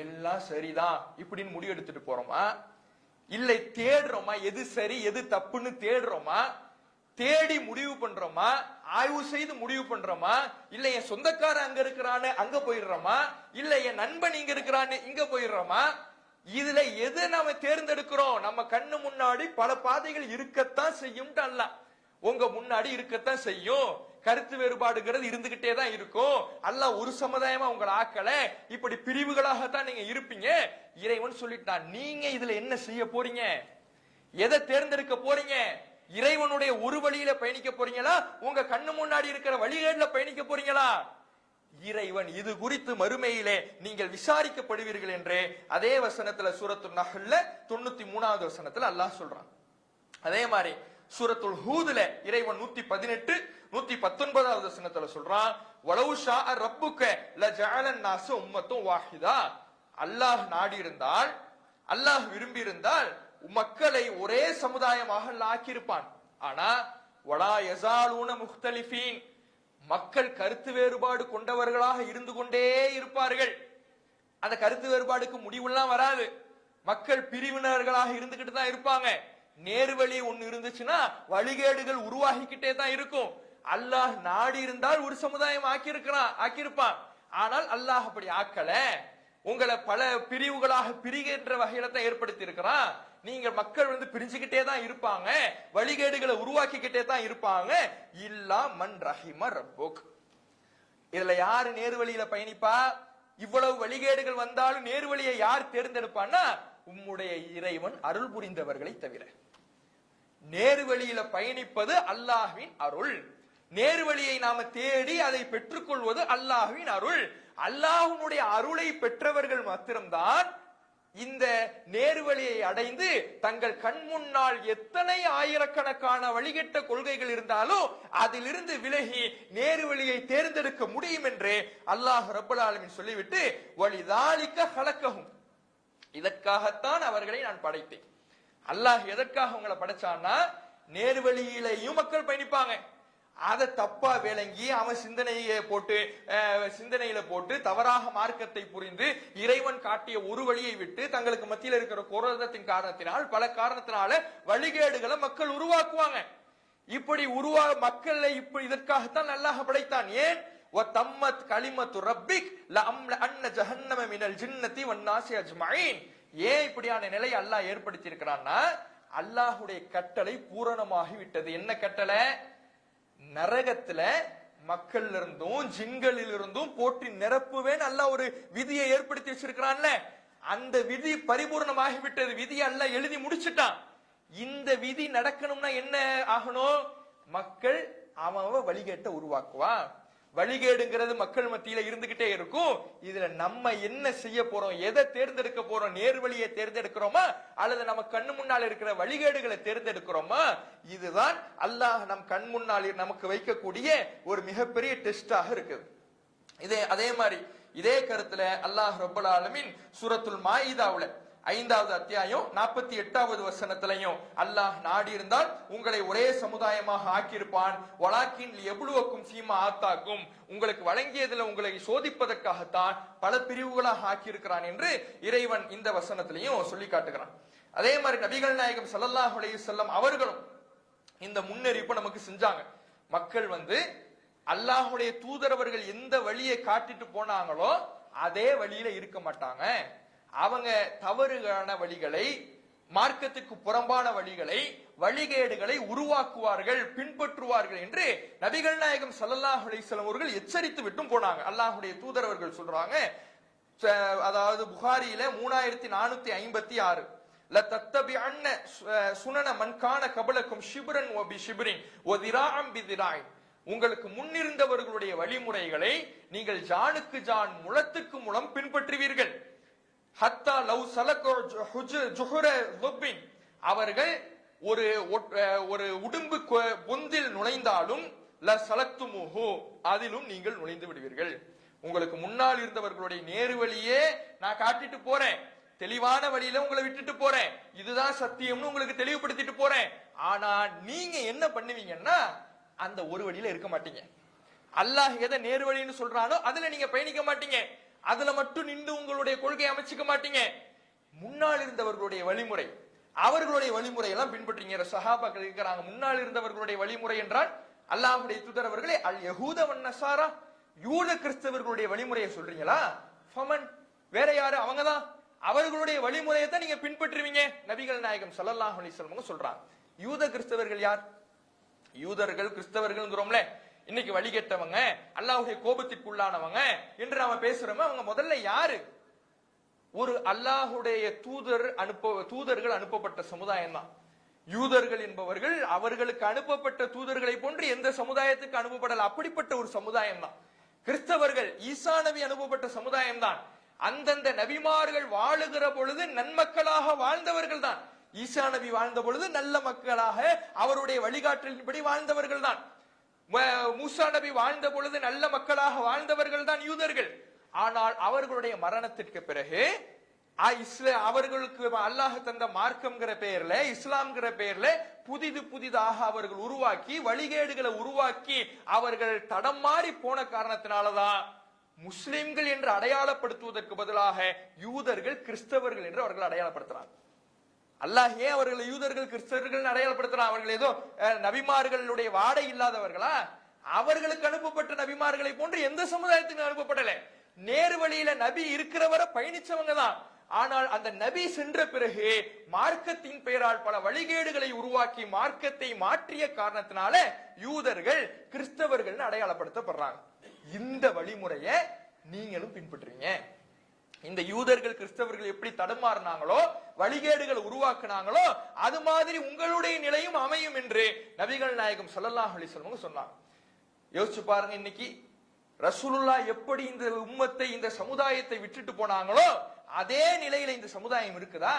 [SPEAKER 1] எல்லாம் சரிதான் இப்படின்னு முடிவு எடுத்துட்டு போறோமா? இல்லை தேடுறோமா? எது சரி எது தப்புன்னு தேடுறோமா? தேடி முடிவு பண்றோமா? ஆய்வு செய்து முடிவு பண்றோமா? இல்ல என் சொந்தக்காரன் அங்க இருக்கிறான்னு அங்க போயிடுறோமா? இல்ல என் நண்பன் இங்க இருக்கிறான்னு இங்க போயிடுறோமா? இதுல எது நாம தேர்ந்தெடுக்கிறோம்? நம்ம கண்ணு முன்னாடி பல பாதைகள் இருக்கத்தான் செய்யும். அல்ல உங்க முன்னாடி இருக்கத்தான் செய்யும். கருத்து வேறுபாடுங்கிறது இருந்துகிட்டே தான் இருக்கும். அல்லாஹ் ஒரு சமுதாயமா உங்களை ஆக்கல, இப்படி பிரிவுகளாகத்தான் நீங்க இருப்பீங்க. இறைவன் சொல்லிட்டான். நீங்க இதுல என்ன செய்ய போறீங்க? எதை தேர்ந்தெடுக்க போறீங்க? இறைவனுடைய ஒரு வழியில பயணிக்க போறீங்களா, உங்க கண்ணு முன்னாடி இருக்கிற வழிகேடுல பயணிக்க போறீங்களா? இறைவன் இது குறித்து மறுமையிலே நீங்கள் விசாரிக்கப்படுவீர்கள் என்று அதே வசனத்துல சூரத்துல் நஹ்ல்ல 93வது வசனத்துல அல்லாஹ் சொல்றான். அதே மாதிரி சூரத்துல் ஹூதுல இறைவன் 118 119வது வசனத்துல சொல்றான். வலவு ஷாஅ ரப்புக லஜஅலன் நாஸ உம்மத்துன் வாஹிதா. அல்லாஹ் நாடி இருந்தால், அல்லாஹ் விரும்பி இருந்தால் மக்களை ஒரே சமுதாயமாக ஆக்கியிருப்பான். ஆனா வலா யஸாலூன முக்தலிஃபீன், மக்கள் கருத்து வேறுபாடு கொண்டவர்களாக இருந்து கொண்டே இருப்பார்கள். அந்த கருத்து வேறுபாடுக்கு முடிவெல்லாம் வராது. மக்கள் பிரிவினர்களாக இருந்துகிட்டு தான் இருப்பாங்க. நேர்வழி ஒண்ணு இருந்துச்சுன்னா வழிகேடுகள் உருவாகிக்கிட்டே தான் இருக்கும். அல்லாஹ் நாடி இருந்தால் ஒரு சமுதாயம் ஆக்கியிருப்பான். ஆனால் அல்லாஹ் அப்படி ஆக்கல. உங்களை பல பிரிவுகளாக பிரிகின்ற வகையில தான் ஏற்படுத்தி இருக்கிறான். நீங்க மக்கள் பிரிஞ்சுக்கிட்டே தான் இருப்பாங்க, வழிகேடுகளை உருவாக்கிக்கிட்டே தான் இருப்பாங்க. இல்லா மன் ரஹிம ரப்புக். இதுல யாரு நேர்வழியில பயணிப்பா? இவ்வளவு வழிகேடுகள் வந்தாலும் நேர்வழியை யார் தேர்ந்தெடுப்பான்னா உம்முடைய இறைவன் அருள் புரிந்தவர்களை தவிர. நேர்வழியில பயணிப்பது அல்லாஹ்வின் அருள். நேர்வழியை நாம தேடி அதை பெற்றுக்கொள்வது அல்லாஹ்வின் அருள். அல்லாஹ்வுடைய அருளை பெற்றவர்கள் மாத்திரம்தான் இந்த நேர்வழியை அடைந்து தங்கள் கண் முன்னால் எத்தனை ஆயிரக்கணக்கான வழிகட்ட கொள்கைகள் இருந்தாலும் அதிலிருந்து விலகி நேர்வழியை தேர்ந்தெடுக்க முடியும் என்று அல்லாஹ் ரப்பல் ஆலமீன் சொல்லிவிட்டு வலிதாலிக ஹலக்கஹும், இதற்காகத்தான் அவர்களை நான் படைத்தேன். அல்லாஹ் எதற்காக உங்களை படைச்சான்னா நேர்வழியிலையும் மக்கள் பயணிப்பாங்க. அதை தப்பா விளங்கி அவன் சிந்தனையில போட்டு தவறாக மார்க்கத்தை புரிந்து இறைவன் காட்டிய ஒரு வழியை விட்டு தங்களுக்கு மத்தியில் இருக்கிற குரோதத்தின் காரணத்தினால் பல காரணத்தினால வழிகேடுகளை மக்கள் உருவாக்குவாங்க. இப்படி மக்களை இப்படி இதற்காகத்தான் அல்லாஹ் படைத்தான். ஏன்? வதம்மத் கலிமத்து ரப்பிக் லஅம்ல அன்ன ஜஹன்னம மினல் ஜின்னதி வன்னாஸி அஜ்மஈன். ஏன் இப்படியான நிலை அல்லாஹ் ஏற்படுத்தி இருக்கிறான்னா அல்லாஹ்வுடைய கட்டளை பூரணமாகி விட்டது. என்ன கட்டளை? நரகத்துல மக்கள் இருந்தும் ஜின்களில் இருந்தும் போட்டி நிரப்புவேன் அல்லாஹ் ஒரு விதியை ஏற்படுத்தி வச்சிருக்கிறான்ல, அந்த விதி பரிபூர்ணமாகி விட்டது. விதி அல்லாஹ் எழுதி முடிச்சுட்டான். இந்த விதி நடக்கணும்னா என்ன ஆகணும்? மக்கள் அவன் வழிகேட்ட உருவாக்குவான். வழிகேடுங்கிறது மக்கள் மத்தியில இருந்துகிட்டே இருக்கும். இதுல நம்ம என்ன செய்ய போறோம்? எதை தேர்ந்தெடுக்க போறோம்? நேர்வழியை தேர்ந்தெடுக்கிறோமா அல்லது நம்ம கண்ணு முன்னால் இருக்கிற வழிகேடுகளை தேர்ந்தெடுக்கிறோமா? இதுதான் அல்லாஹ் நம் கண் முன்னால் நமக்கு வைக்கக்கூடிய ஒரு மிகப்பெரிய டெஸ்டாக இருக்குது. அதே மாதிரி இதே கருத்துல அல்லாஹ் ரப்பல் ஆலமீன் சூரத்துல் மாயிதாவுல 5வது அத்தியாயம் 48வது வசனத்திலையும் அல்லாஹ் நாடி இருந்தால் உங்களை ஒரே சமுதாயமாக ஆக்கியிருப்பான். வலாக்கின் எவ்வளவுக்கும் சீமா ஆத்தாக்கும், உங்களுக்கு வழங்கியதுல உங்களை சோதிப்பதற்காகத்தான் பல பிரிவுகளாக ஆக்கியிருக்கிறான் என்று இறைவன் இந்த வசனத்திலையும் சொல்லி காட்டுகிறான். அதே மாதிரி நபிகள் நாயகம் ஸல்லல்லாஹு அலைஹி வஸல்லம் அவர்களும் இந்த முன்னறிவிப்பு நமக்கு செஞ்சாங்க. மக்கள் அல்லாஹ்வுடைய தூதரவர்கள் எந்த வழியை காட்டிட்டு போனாங்களோ அதே வழியில இருக்க மாட்டாங்க. அவங்க தவறுகான வழிகளை மார்க்கத்துக்கு புறம்பான வழிகேடுகளை உருவாக்குவார்கள், பின்பற்றுவார்கள் என்று நபிகள் நாயகம் ஸல்லல்லாஹு அலைஹி வஸல்லம் அவர்கள் எச்சரித்து விட்டும் போனாங்க. அல்லாஹ்வுடைய தூதர் அவர்கள் சொல்றாங்க, அதாவது புகாரியில 3456 லதத்தபிஅன்ன சுனன மன் கான கபலக்கும் ஷிப்ரன் வ பிஷிப்ரின் வ திராஅன் பிதிராஇன். உங்களுக்கு முன்னிருந்தவர்களுடைய வழிமுறைகளை நீங்கள் ஜானுக்கு ஜான் முழத்துக்கு முழம் பின்பற்றுவீர்கள். ஹத்தா லவ் சலக ஜுஹுர லுப்பின், அவர்கள் ஒரு உடும்பு பொந்தில் நுழைந்தாலும் ல சலக்துமுஹு, அதிலும் நீங்கள் நுழைந்து விடுவீர்கள். உங்களுக்கு முன்னால் இருந்தவர்களுடைய நேரு வழியே நான் காட்டிட்டு போறேன், தெளிவான வழியில உங்களை விட்டுட்டு போறேன், இதுதான் சத்தியம்னு உங்களுக்கு தெளிவுபடுத்திட்டு போறேன். ஆனா நீங்க என்ன பண்ணுவீங்கன்னா அந்த ஒரு வழியில இருக்க மாட்டீங்க. அல்லாஹ் எதை நேரு வழின்னு சொல்றானோ அதுல நீங்க பயணிக்க மாட்டீங்க, அதுல மட்டும் நின்று உங்களுடைய கொள்கையை அமைச்சுக்க மாட்டீங்க. முன்னால் இருந்தவர்களுடைய வழிமுறை, அவர்களுடைய வழிமுறை எல்லாம் பின்பற்றீங்க. சஹாபாக்கள் இருக்கிறாங்க, முன்னால் இருந்தவர்களுடைய வழிமுறை என்றால் அல்லாஹ்வுடைய தூதர் அவர்களே அல் யஹூத வன் நஸாரா, யூத கிறிஸ்தவர்களுடைய வழிமுறையை சொல்றீங்களா? ஃபமன், வேற யாரு? அவங்கதான், அவர்களுடைய வழிமுறையை தான் நீங்க பின்பற்றுவீங்க. நபிகள் நாயகம் ஸல்லல்லாஹு அலைஹி வஸல்லம் சொல்றாங்க. யூத கிறிஸ்தவர்கள் யார்? யூதர்கள் கிறிஸ்தவர்கள்ங்கிறோம்ல, இன்னைக்கு வழிகெட்டவங்க, அல்லாஹ்வுடைய கோபத்திற்குள்ளானவங்க என்று நாம பேசுறோம். அவங்க முதல்ல யாரு? ஒரு அல்லாஹ்வுடைய தூதர்கள் அனுப்பப்பட்ட சமுதாயம் தான் யூதர்கள் என்பவர்கள். அவர்களுக்கு அனுப்பப்பட்ட தூதர்களை போன்று எந்த சமுதாயத்துக்கு அனுப்பப்படல, அப்படிப்பட்ட ஒரு சமுதாயம் தான் கிறிஸ்தவர்கள். ஈசா நபி அனுப்பப்பட்ட சமுதாயம் தான். அந்தந்த நபிமார்கள் வாழுகிற பொழுது நன்மக்களாக வாழ்ந்தவர்கள் தான். ஈசா நபி வாழ்ந்த பொழுது நல்ல மக்களாக அவருடைய வழிகாட்டலின்படி வாழ்ந்தவர்கள் தான். மூசா நபி வாழ்ந்த பொழுது நல்ல மக்களாக வாழ்ந்தவர்கள் தான் யூதர்கள். ஆனால் அவர்களுடைய மரணத்திற்கு பிறகு அவர்களுக்கு அல்லாஹ் தந்த மார்க்கம்ங்கிற பெயர்ல, இஸ்லாம்ங்கிற பெயர்ல புதிதாக அவர்கள் உருவாக்கி வழிகேடுகளை உருவாக்கி அவர்கள் தடம் மாறி போன காரணத்தினாலதான் முஸ்லிம்கள் என்று அடையாளப்படுத்துவதற்கு பதிலாக யூதர்கள் கிறிஸ்தவர்கள் என்று அவர்கள் அடையாளப்படுத்துறாங்க. அல்லாஹ் ஏன் அவர்கள் யூதர்கள் கிறிஸ்தவர்கள் அடையாளப்படுத்துறான்? அவர்கள் ஏதோ நபிமார்களுடைய வாடை இல்லாதவர்களா? அவர்களுக்கு அனுப்பப்பட்ட நபிமார்களை போன்று எந்த சமுதாயத்துக்கு அனுப்பப்படல. நேரு வழியில நபி இருக்கிறவரை பயணிச்சவங்க தான். ஆனால் அந்த நபி சென்ற பிறகு மார்க்கத்தின் பெயரால் பல வழிகேடுகளை உருவாக்கி மார்க்கத்தை மாற்றிய காரணத்தினால யூதர்கள் கிறிஸ்தவர்கள் அடையாளப்படுத்தப்படுறாங்க. இந்த வழிமுறையை நீங்களும் பின்பற்றுறீங்க. இந்த யூதர்கள் கிறிஸ்தவர்கள் எப்படி தடுமாறினாங்களோ, வழிகேடுகள் உருவாக்குனாங்களோ, அது மாதிரி உங்களுடைய நிலையும் அமையும் என்று நபிகள் நாயகம் ஸல்லல்லாஹு அலைஹி வஸல்லம் சொன்னாங்க. யோசிச்சு பாருங்க, இன்னைக்கு ரசூலுல்லாஹ் எப்படி இந்த உம்மத்தை, இந்த சமுதாயத்தை விட்டுட்டு போனாங்களோ அதே நிலையில இந்த சமுதாயம் இருக்குதா?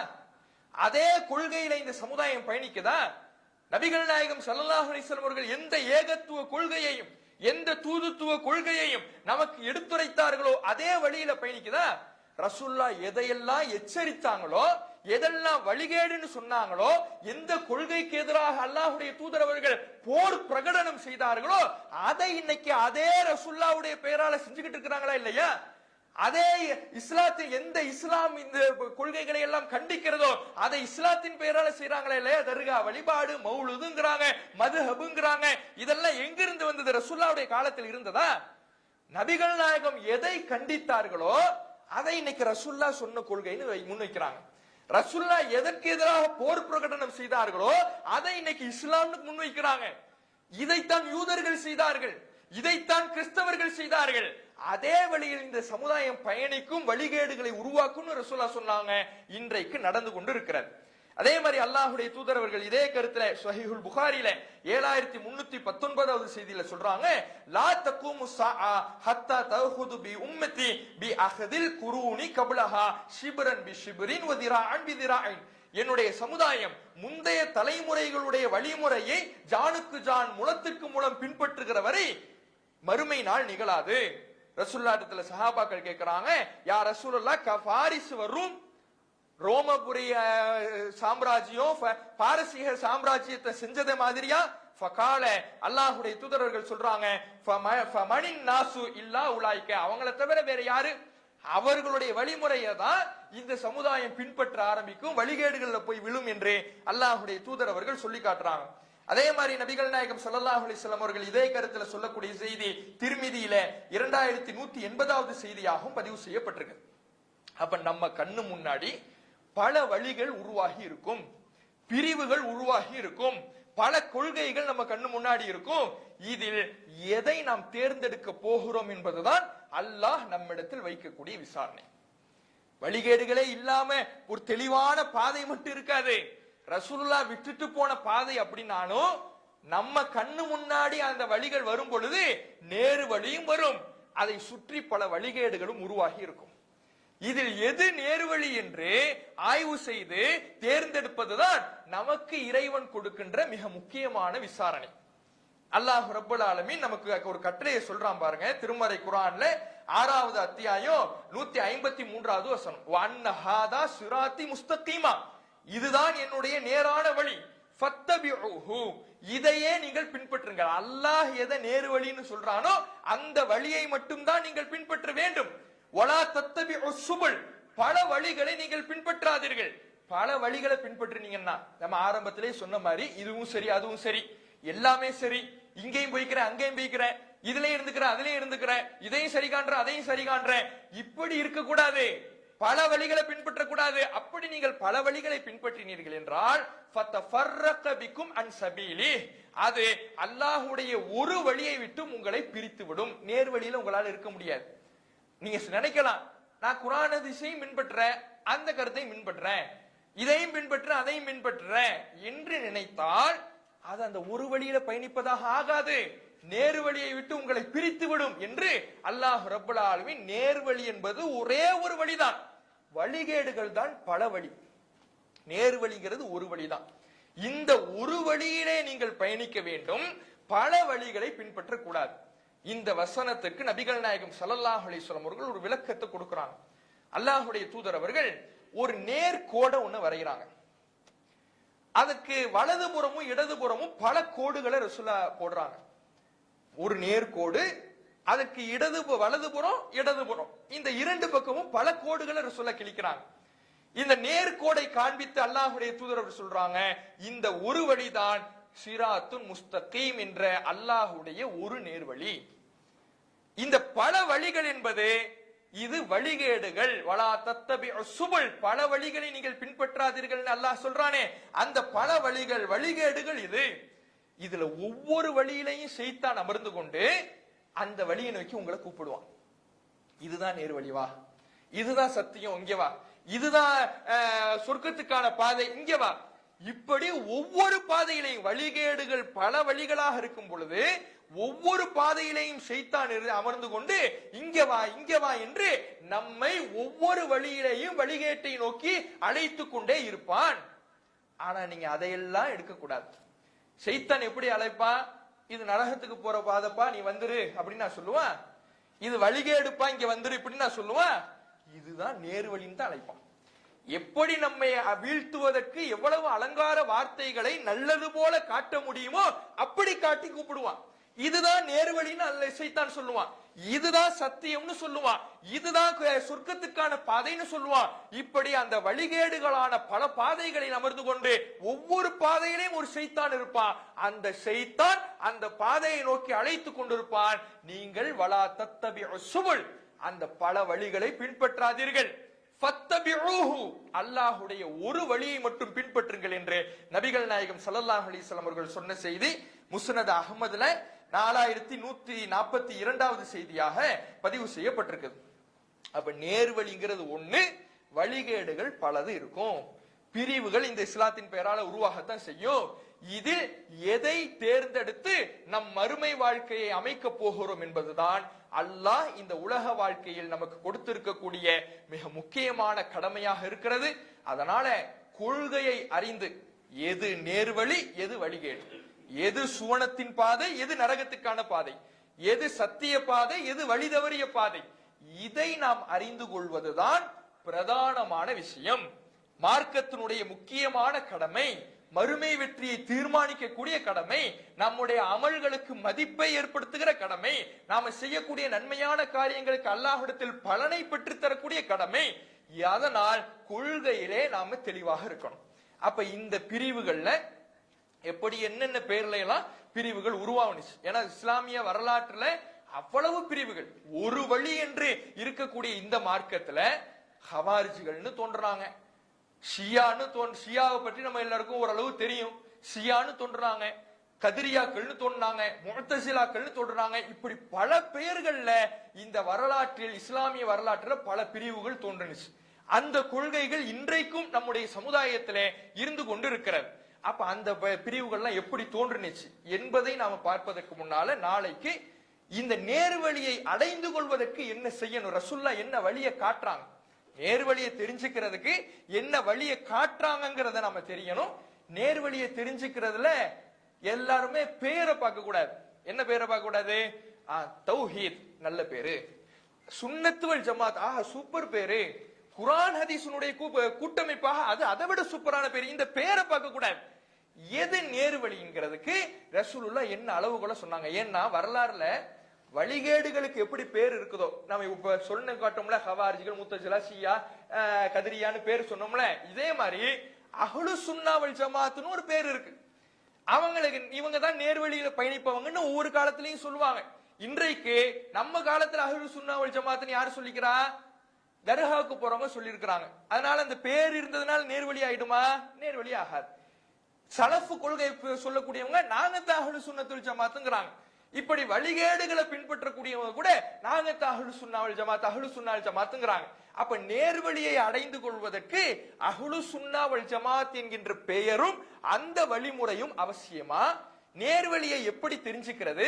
[SPEAKER 1] அதே கொள்கையில இந்த சமுதாயம் பயணிக்குதா? நபிகள் நாயகம் ஸல்லல்லாஹு அலைஹி வஸல்லம் அவர்கள் எந்த ஏகத்துவ கொள்கையையும் எந்த தூதுத்துவ கொள்கையையும் நமக்கு எடுத்துரைத்தார்களோ அதே வழியில பயணிக்குதா? ரசூலுல்லாஹ் எதையெல்லாம் எச்சரித்தாங்களோ, எதெல்லாம் வழிகேடுன்னு சொன்னாங்களோ, எந்த கொள்கைக்கு எதிராக அல்லாஹ்வுடைய தூதர் அவர்கள் போர் பிரகடனம் செய்தார்களோ அதை இன்னைக்கு அதே ரசூலுல்லாஹ்வுடைய பெயரால செஞ்சுக்கிட்டு இருக்கிறாங்களா இல்லையா? அதே இஸ்லாத்தின் எந்த இஸ்லாம் இந்த கொள்கைகளை எல்லாம் கண்டிக்கிறதோ அதை இஸ்லாத்தின் பெயரால செய்யறாங்களா இல்லையா? தர்கா வழிபாடு, மௌலுதுங்கிறாங்க, மதுஹபுங்கிறாங்க. இதெல்லாம் எங்கிருந்து வந்தது? ரசூலுல்லாஹ்வுடைய காலத்தில் இருந்ததா? நபிகள் நாயகம் எதை கண்டித்தார்களோ அதை இன்னைக்கு ரசூலுல்லாஹ் சொன்ன கொள்கைன்னு முன்வைக்கிறாங்க. ரசூலுல்லாஹ் எதற்கு எதிராக போர் பிரகடனம் செய்தார்களோ அதை இன்னைக்கு இஸ்லாம்னு முன்வைக்கிறாங்க. இதைத்தான் யூதர்கள் செய்தார்கள், இதைத்தான் கிறிஸ்தவர்கள் செய்தார்கள். அதே வழியில் இந்த சமுதாயம் பயணிக்கும், வழிகேடுகளை உருவாக்கும் ரசூலுல்லாஹ் சொன்னாங்க. இன்றைக்கு நடந்து கொண்டு இருக்கிறது. அதே மாதிரி அல்லாஹ்வுடைய தூதர் அவர்கள் இதே கருத்துல ஸஹீஹுல் புகாரில 7319வது செய்தியில சொல்றாங்க, லா தகூமு ஸஆ ஹத்தா தஅஹுது பி உம்மத்தி பி அஹதில் குரூனி கப்லஹா ஷிப்ரன் பி ஷிப்ரின் வ திராஅன் பி திராஇன். என்னுடைய சமுதாயம் முந்தைய தலைமுறைகளுடைய வழிமுறையை ஜானுக்கு ஜான் முழத்திற்கு மூலம் பின்பற்றுகிற வரை மறுமை நாள் நிகழாது. ரசூலுல்லாஹ் இடத்துல சஹாபாக்கள் கேட்கிறாங்க, யா ரசூலுல்லாஹ் ஃபாரிஸ் வரும், ரோமபுரிய சாம்ராஜ்யம் பாரசீக சாம்ராஜ்யத்தை செஞ்சதே மாதிரியா? ஃபகால, அல்லாஹ்வுடைய தூதர்கள் சொல்றாங்க, ஃபமனின் நாசு இல்லா உலாய்க, அவங்கள தவிர வேற யாரு? அவர்களுடைய வழிமுறையை தான் இந்த சமுதாயம் பின்பற்ற ஆரம்பிக்கும், வழிகேடுகள்ல போய் விழும் என்று அல்லாஹ்வுடைய தூதர் அவர்கள் சொல்லி காட்டுறாங்க. அதே மாதிரி நபிகள் நாயகம் ஸல்லல்லாஹு அலைஹி வஸல்லம் அவர்கள் இதே கருத்துல சொல்லக்கூடிய செய்தி திர்மிதியில 2180வது செய்தியாகவும் பதிவு செய்யப்பட்டிருக்கு. அப்ப நம்ம கண்ணு முன்னாடி பல வழிகள் உருவாகி இருக்கும், பிரிவுகள் உருவாகி இருக்கும், பல கொள்கைகள் நம்ம கண்ணு முன்னாடி இருக்கும். இதில் எதை நாம் தேர்ந்தெடுக்க போகிறோம் என்பதுதான் அல்லாஹ் நம்மிடத்தில் வைக்கக்கூடிய விசாரணை. வழிகேடுகளே இல்லாம ஒரு தெளிவான பாதை மட்டும் இருக்காது. ரசூலுல்லாஹ் விட்டுட்டு போன பாதை அப்படின்னாலும் நம்ம கண்ணு முன்னாடி அந்த வழிகள் வரும் பொழுது நேரு வழியும் வரும், அதை சுற்றி பல வழிகேடுகளும் உருவாகி இருக்கும். இதில் எது நேர்வழி என்று ஆய்வு செய்து தேர்ந்தெடுப்பதுதான் நமக்கு இறைவன் கொடுக்கின்ற மிக முக்கியமான விசாரணை. அல்லாஹ் ரப்பல் ஆலமீன் நமக்கு ஒரு கட்டளையை சொல்றான் பாருங்க, திருமறை குர்ஆன்ல 6வது அத்தியாயம் 153வது வசனம். வஅன்ன ஹாதா சிராத்தி முஸ்தகீமா, இதுதான் என்னுடைய நேரான வழி, ஃபத்தபிஉஹு, இதையே நீங்கள் பின்பற்றுங்கள். அல்லாஹ் எதை நேரு வழின்னு சொல்றானோ அந்த வழியை மட்டும்தான் நீங்கள் பின்பற்ற வேண்டும். வலா தத்தபிஉ சுபுல், பல வழிகளை நீங்கள் பின்பற்றாதீர்கள். பல வழிகளை பின்பற்றினீங்கன்னா நம்ம ஆரம்பத்திலே சொன்ன மாதிரி இதுவும் சரி அதுவும் சரி எல்லாமே சரி, இங்கேயும் போய்க்கிறேன் அங்கேயும் போய்க்கிறேன், இதுலயும் இருந்துக்கிறேன் அதுலயும் இருந்துக்கிறேன், இதையும் சரி காண்றேன் அதையும் சரி காண்றேன், இப்படி இருக்க கூடாது. பல வழிகளை பின்பற்ற கூடாது. அப்படி நீங்கள் பல வழிகளை பின்பற்றினீர்கள் என்றால் ஃபதஃபர்ரக பிக்கும் அன் சபீலி, அது அல்லாஹ்வுடைய ஒரு வழியை விட்டு உங்களை பிரித்து விடும். நேர் வழியில உங்களால் இருக்க முடியாது. நீங்க நினைக்கலாம், நான் குர்ஆன் ஹதீஸையும் பின்பற்றேன், அந்த கருத்தையும் பின்பற்றேன், இதையும் பின்பற்றேன் அதையும் பின்பற்றேன் என்று நினைத்தால் அது அந்த ஒரு வழியில பயணிப்பதாக ஆகாது, நேரு வழியை விட்டு உங்களை பிரித்து விடும் என்று அல்லாஹ் ரப்பல் ஆலமீன். நேர் வழி என்பது ஒரே ஒரு வழிதான், வழிகேடுகள் தான் பல வழி, நேரு வழிங்கிறது ஒரு வழிதான். இந்த ஒரு வழியிலே நீங்கள் பயணிக்க வேண்டும், பல வழிகளை பின்பற்ற கூடாது. இந்த வசனத்துக்கு நபிகள் நாயகம் ஸல்லல்லாஹு அலைஹி வஸல்லம் அவர்கள் ஒரு விளக்கத்தை கொடுக்கிறாங்க. அல்லாஹ்வுடைய தூதர் அவர்கள் ஒரு நேர்கோடை ஒண்ணு வரைகிறாங்க. அதுக்கு வலதுபுறமும் இடதுபுறமும் பல கோடுகளை ரசூலா போடுறாங்க. ஒரு நேர்கோடு, அதுக்கு வலதுபுறம் இடதுபுறம், இந்த இரண்டு பக்கமும் பல கோடுகளை ரசூலா கிழிக்கிறாங்க. இந்த நேர்கோடை காண்பித்து அல்லாஹ்வுடைய தூதர் சொல்றாங்க, இந்த ஒரு வழிதான் சிராத்துன் முஸ்தகீம் என்ற அல்லாஹ்வுடைய ஒரு நேர்வழி. இந்த பல வழிகள் என்பது இது வழிகேடுகள். வலா தத்தபிஉ சுபுல், பல வழிகளை நீங்கள் பின்பற்றாதீர்கள் அல்லாஹ் சொல்றானே, அந்த பல வழிகள் வழிகேடுகள் இது. இதுல ஒவ்வொரு வழியிலையும் ஷைத்தான் அமர்ந்து கொண்டு அந்த வழியை நோக்கி உங்களை கூப்பிடுவான். இதுதான் நேர் வழி, வா, இதுதான் சத்தியம், இங்க வா, இதுதான் சொர்க்கத்துக்கான பாதை, இங்க வா. இப்படி ஒவ்வொரு பாதையிலையும் வழிகேடுகள் பல வழிகளாக இருக்கும் பொழுது ஒவ்வொரு பாதையிலையும் ஷைத்தான் அமர்ந்து கொண்டு இங்க வா இங்க வா என்று நம்மை ஒவ்வொரு வழியிலையும் வழிகேட்டை நோக்கி அழைத்து கொண்டே இருப்பான். ஆனா நீங்க அதையெல்லாம் எடுக்க கூடாது. ஷைத்தான் எப்படி அழைப்பான்? இது நரகத்துக்கு போற பாதைப்பா, நீ வந்துரு அப்படின்னு நான் சொல்லுவான். இது வழிகேடுப்பா, இங்க வந்துரு இப்படி நான் சொல்லுவான். இதுதான் நேரு வழின்னு தான் அழைப்பான். எப்படி நம்மை வீழ்த்துவதற்கு எவ்வளவு அலங்கார வார்த்தைகளை நல்லது போல காட்ட முடியுமோ அப்படி காட்டி கூப்பிடுவான். இதுதான் நேர்வழின்னு அல்ல ஷைத்தான் சொல்லுவான், இதுதான் சத்தியம்னு சொல்லுவான், இதுதான் சொர்க்கத்துக்கான பாதைன்னு சொல்லுவான். இப்படி அந்த வழிகேடுகளான பல பாதைகளில் அமர்ந்து கொண்டு ஒவ்வொரு பாதையிலையும் ஒரு ஷைத்தான் இருப்பான். அந்த ஷைத்தான் அந்த பாதையை நோக்கி அழைத்து கொண்டிருப்பான். நீங்கள் வலா தத்தபிஉ சுபுல், அந்த பல வழிகளை பின்பற்றாதீர்கள். ஃபத்தபிஊஹு, அல்லாஹ்வுடைய ஒரு வழியை மட்டும் பின்பற்றுங்கள் என்று நபிகள் நாயகம் ஸல்லல்லாஹு அலைஹி வஸல்லம் அவர்கள் சொன்ன செய்தி முஸ்னத் அஹ்மதுல 4142வது செய்தியாக பதிவு செய்யப்பட்டிருக்குது. அப்ப நேர்வழிங்கிறது ஒண்ணு, வழிகேடுகள் பலது இருக்கும், பிரிவுகள் இந்த இஸ்லாத்தின் பெயரால உருவாகத்தான் செய்யும். இதில் எதை தேர்ந்தெடுத்து நம் மறுமை வாழ்க்கையை அமைக்க போகிறோம் என்பதுதான் அல்லாஹ் இந்த உலக வாழ்க்கையில் நமக்கு கொடுத்திருக்கக்கூடிய மிக முக்கியமான கடமையாக இருக்கிறது. அதனால கொள்கையை அறிந்து எது நேர்வழி எது வழிகேடு, எது சுவனத்தின் பாதை எது நரகத்துக்கான பாதை, எது சத்திய பாதை எது வழி தவறிய பாதை, இதை நாம் அறிந்து கொள்வதுதான் பிரதானமான விஷயம். மார்க்கத்தினுடைய முக்கியமான கடமை, மறுமை வெற்றியை தீர்மானிக்கக்கூடிய கடமை, நம்முடைய அமல்களுக்கு மதிப்பை ஏற்படுத்துகிற கடமை, நாம செய்யக்கூடிய நன்மையான காரியங்களுக்கு அல்லாஹ்விடத்தில் பலனை பெற்று தரக்கூடிய கடமை. அதனால் கொள்கையிலே நாம தெளிவாக இருக்கணும். அப்ப இந்த பிரிவுகள்ல எப்படி என்னென்ன பெயர்ல எல்லாம் பிரிவுகள் உருவானுச்சு. ஏன்னா இஸ்லாமிய வரலாற்றுல அவ்வளவு பிரிவுகள், ஒரு வழி என்று இருக்கக்கூடிய இந்த மார்க்கத்துல ஹவாரிஜிகள்னு தோன்றாங்க, ஷியாவை பற்றி நம்ம எல்லாருக்கும் ஓரளவு தெரியும். ஷியான்னு தோன்றுறாங்க, கதிரியாக்கள்னு தோன்றாங்க, முஅ்தஸிலாக்கள்னு தோன்றாங்க. இப்படி பல பெயர்கள்ல இந்த வரலாற்றில், இஸ்லாமிய வரலாற்றில் பல பிரிவுகள் தோன்றுனுச்சு. அந்த கொள்கைகள் இன்றைக்கும் நம்முடைய சமுதாயத்திலே இருந்து கொண்டு இருக்கிறது. அப்ப அந்த பிரிவுகள்லாம் எப்படி தோன்றுனுச்சு என்பதை நாம பார்ப்பதற்கு முன்னால நாளைக்கு இந்த நேர்வழியை அடைந்து கொள்வதற்கு என்ன செய்யணும், ரசூல்லா என்ன வழியை காட்டுறாங்க, நேர்வழியை தெரிஞ்சுக்கிறதுக்கு என்ன வழியை காட்டுறாங்கிறத நாம தெரியணும். நேர்வழியை தெரிஞ்சுக்கிறதுல எல்லாருமே பேரை பார்க்க கூடாது. என்ன பேரை பார்க்க கூடாது? தௌஹீத் நல்ல பேரு, சுன்னத்து வல் ஜமாத் சூப்பர் பேரு, குர்ஆன் ஹதீஸுடைய கூட்டமைப்பாக அது அதை விட சூப்பரான பேரு, இந்த பேரை பார்க்க கூடாது. எது நேர்வழிங்கிறதுக்கு ரசூலுல்லாஹ் என்ன அளவுகளை சொன்னாங்க. ஏன்னா வரலாறுல வழிகேடுகளுக்கு எப்படி பேர் இருக்குதோ, நம்ம இப்ப சொன்ன காட்டோம்ல, ஹவாரிஜிகள், முத்தஜிலா, ஷியா, கதிரியான்னு பேர் சொன்னோம்ல, இதே மாதிரி அஹ்லு சுன்னா வல் ஜமாத்னு ஒரு பேர் இருக்கு. அவங்களுக்கு இவங்க தான் நேர்வழியில பயணிப்பவங்கன்னு ஒவ்வொரு காலத்திலையும் சொல்லுவாங்க. இன்றைக்கு நம்ம காலத்துல அஹ்லு சுன்னா வல் ஜமாத்னு யாரு சொல்லிக்கிறா? தர்காவுக்கு போறவங்க சொல்லி இருக்கிறாங்க. அதனால அந்த பேர் இருந்ததுனால நேர்வழி ஆயிடுமா? நேர்வழி ஆகாது. சலஃபு கொள்கை சொல்லக்கூடியவங்க நாங்க தான் அஹ்லு சுன்னத்துல் ஜமாத்துங்கிறாங்க. இப்படி வழிகேடுகளை பின்பற்றக்கூடியவங்க கூட நாங்க தான் அஹ்லு சுன்னா வல் ஜமாத், அஹ்லு சுன்னா வல் ஜமாத்துங்கிறாங்க. அப்ப நேர்வழியை அடைந்து கொள்வதற்கு அஹ்லு சுன்னா வல் ஜமாத் என்கின்ற பெயரும் அந்த வழிமுறையும் அவசியமா? நேர்வழியை எப்படி தெரிஞ்சுக்கிறது,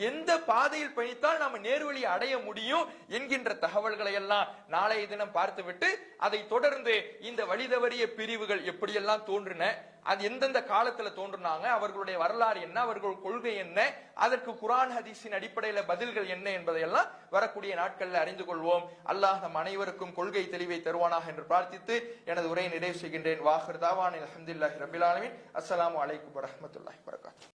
[SPEAKER 1] எந்த பாதையில் பயணித்தால் நாம நேர்வழியை அடைய முடியும் என்கின்ற தகவல்களை எல்லாம் நாளைய தினம் பார்த்துவிட்டு, அதை தொடர்ந்து இந்த வழிதவறிய பிரிவுகள் எப்படியெல்லாம் தோன்றின, அது எந்தெந்த காலத்துல தோன்றினாங்க, அவர்களுடைய வரலாறு என்ன, அவர்கள் கொள்கை என்ன, அதற்கு குர்ஆன் ஹதீஸின் அடிப்படையில பதில்கள் என்ன என்பதையெல்லாம் வரக்கூடிய நாட்களில் அறிந்து கொள்வோம். அல்லாஹ் நம் அனைவருக்கும் கொள்கை தெளிவை தருவானாக என்று பிரார்த்தித்து எனது உரையை நிறைவு செய்கின்றேன். வாஹிர் தாவானில் அல்ஹம்துலில்லாஹி ரப்பில் ஆலமீன். அஸ்ஸலாமு அலைக்கும் வரஹ்மத்துல்லாஹி வபரகாத்துஹு.